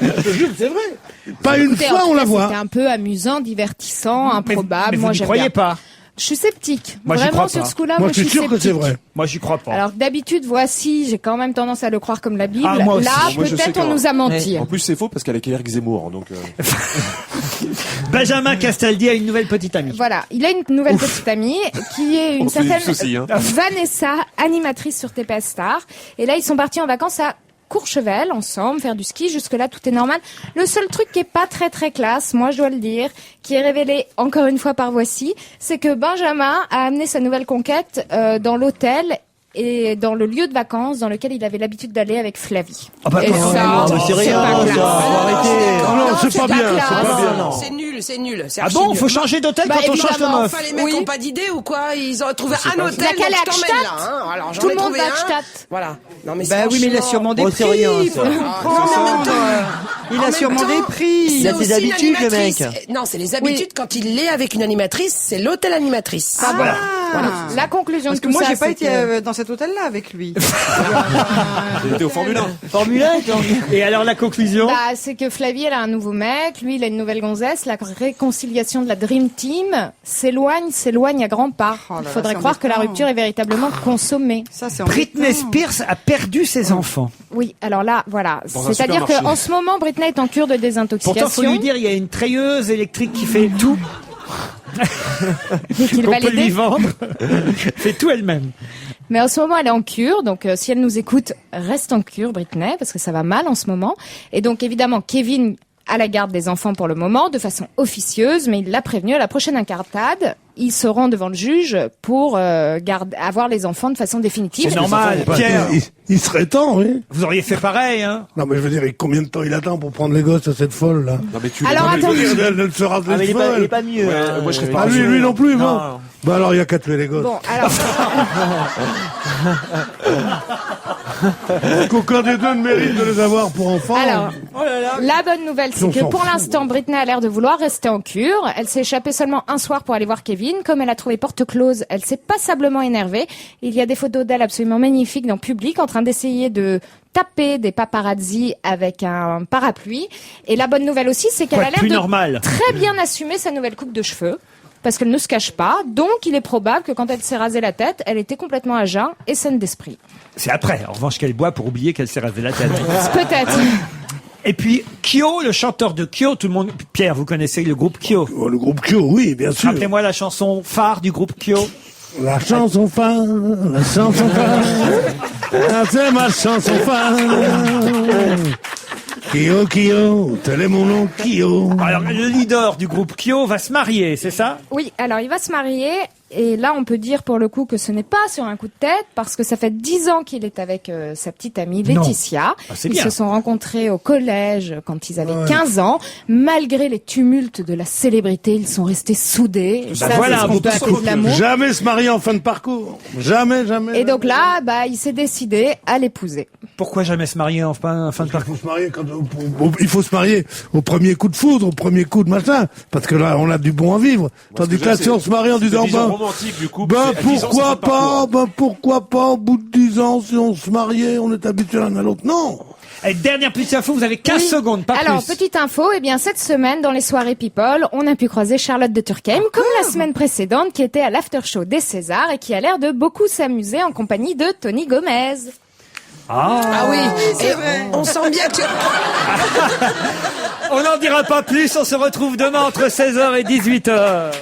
Je te jure, c'est vrai. Pas une fois on la voit. C'était un peu amusant, divertissant, improbable. Mais moi, vous n'y croyez pas? Je suis sceptique. Moi, j'y Vraiment, crois sur pas. ce coup-là, Moi, je suis sûr que sceptique. c'est vrai. Moi, j'y crois pas. Alors que d'habitude, voici, j'ai quand même tendance à le croire comme la Bible. Ah, moi aussi. Là, Moi, je sais peut-être on qu'en- nous a menti. En plus, c'est faux parce qu'elle est avec Eric Zemmour, donc. Benjamin Castaldi a une nouvelle petite amie. Voilà, il a une nouvelle petite amie qui est une On fait du certaine souci, hein. Vanessa, animatrice sur TPS Star. Et là, ils sont partis en vacances à Courchevel ensemble, faire du ski. Jusque-là, tout est normal. Le seul truc qui est pas très très classe, moi je dois le dire, qui est révélé encore une fois par Voici, c'est que Benjamin a amené sa nouvelle conquête dans l'hôtel et dans le lieu de vacances dans lequel il avait l'habitude d'aller avec Flavie. Ah bah, Et non, ça, non, mais c'est rien, pas ça. classe. Non, c'est pas bien, classe. c'est pas bien. Non. C'est nul, c'est nul. c'est Ah archi bon, nul. faut changer d'hôtel Bah, quand on change de évidemment, meuf. Enfin, les mecs Oui. ont pas d'idée ou quoi? Ils ont trouvé un hôtel. Il a qu'à aller donc à je t'emmène Gstaad. là, hein. Alors, j'en Tout ai le monde trouvé va à un. Gstaad. Voilà. Non, mais Bah oui, mais il a franchement- sûrement des Oh, prix. c'est rien, ça. faut prendre. Il En a même sûrement temps, des prix. Il a c'est ses aussi habitudes, le l'animatrice. mec. Non, c'est les habitudes. Quand il est avec une animatrice, c'est l'hôtel animatrice. Ah, Voilà. voilà. La conclusion Parce de que tout moi, ça, j'ai pas c'est été que- dans cet hôtel-là avec lui. Il était au Formule 1. Formule 1, toi. Et alors la conclusion? Bah, c'est que Flavie, elle a un nouveau mec, lui, il a une nouvelle gonzesse. La réconciliation de la Dream Team s'éloigne à grands pas. Oh là Il là, faudrait c'est croire que la embêtant. rupture est véritablement consommée. Ça, c'est Britney embêtant. Spears a perdu ses enfants. Oui, alors là, voilà. Dans un C'est-à-dire supermarché. qu'en ce moment, Britney est en cure de Pourtant, faut désintoxication. lui dire, il y a une treilleuse électrique qui fait tout. qu'il Qu'on va peut lui l'aider. vendre. fait tout elle-même. Mais en ce moment, elle est en cure. Donc, si elle nous écoute, reste en cure, Britney, parce que ça va mal en ce moment. Et donc, évidemment, Kevin a la garde des enfants pour le moment, de façon officieuse, mais il l'a prévenu, à la prochaine incartade, il se rend devant le juge pour avoir les enfants de façon définitive. C'est normal, Bah, Pierre. il serait temps, oui. Vous auriez fait pareil, hein? Non, mais je veux dire, et combien de temps il attend pour prendre les gosses à cette folle, là? Non, mais tu Alors, Non, mais je veux attendez. dire, elle sera Ah, mais il est folle. pas mieux. Ouais, hein. moi, je serais Ah, pas lui non plus, Non, bon. non. Bah alors, il y a qu'à tuer les gosses. Bon, alors, Qu'aucun des deux ne mérite de les avoir pour enfants. alors, la bonne nouvelle, c'est On que s'en pour fout. l'instant, Britney a l'air de vouloir rester en cure. Elle s'est échappée seulement un soir pour aller voir Kevin. Comme elle a trouvé porte close, elle s'est passablement énervée. Il y a des photos d'elle absolument magnifiques dans Public, en train d'essayer de taper des paparazzi avec un parapluie. Et la bonne nouvelle aussi, c'est qu'elle Quoi a de l'air plus de normal? très bien assumer sa nouvelle coupe de cheveux. Parce qu'elle ne se cache pas. Donc, il est probable que quand elle s'est rasé la tête, elle était complètement à jeun et saine d'esprit. C'est après, en revanche, qu'elle boit pour oublier qu'elle s'est rasé la tête. Peut-être. Et puis, Kyo, le chanteur de Kyo, tout le monde... Pierre, vous connaissez le groupe Kyo? Oh, le groupe Kyo, oui, bien sûr. Rappelez-moi la chanson phare du groupe Kyo. La chanson phare, la chanson phare. Ah, c'est ma chanson phare. Kyo, Kyo, tel est mon nom, Kyo. Alors, le leader du groupe Kyo va se marier, c'est ça? Oui, alors il va se marier. Et là, on peut dire pour le coup que ce n'est pas sur un coup de tête, parce que ça fait 10 ans qu'il est avec sa petite amie Non. Laetitia. Ah, c'est Ils bien. se sont rencontrés au collège quand ils avaient 15 ans. Malgré les tumultes de la célébrité, ils sont restés soudés. Et ça, voilà, c'est ce qu'on vous peut appeler de l'amour. Jamais se marier en fin de parcours. Jamais, jamais. Et donc là, bah, il s'est décidé à l'épouser. Pourquoi jamais se marier en fin de Il parcours? faut se marier il faut se marier au premier coup de foudre, au premier coup de machin, parce que là, on a du bon à vivre. Tandis que là, si on se marie en disant, romantique du couple. ben c'est à 10 ans, pourquoi c'est pas le pas, pourquoi pas, au bout de 10 ans, si on se mariait, on est habitué l'un à l'autre. Non! Et dernière petite info, vous avez 15 Oui. secondes, pas Alors, plus. petite info, eh bien, cette semaine, dans les soirées People, on a pu croiser Charlotte de Turckheim, comme la semaine précédente, qui était à l'after show des Césars et qui a l'air de beaucoup s'amuser en compagnie de Tony Gomez. Ah oui, c'est vrai. On sent bien que... On n'en dira pas plus, on se retrouve demain entre 16h et 18h.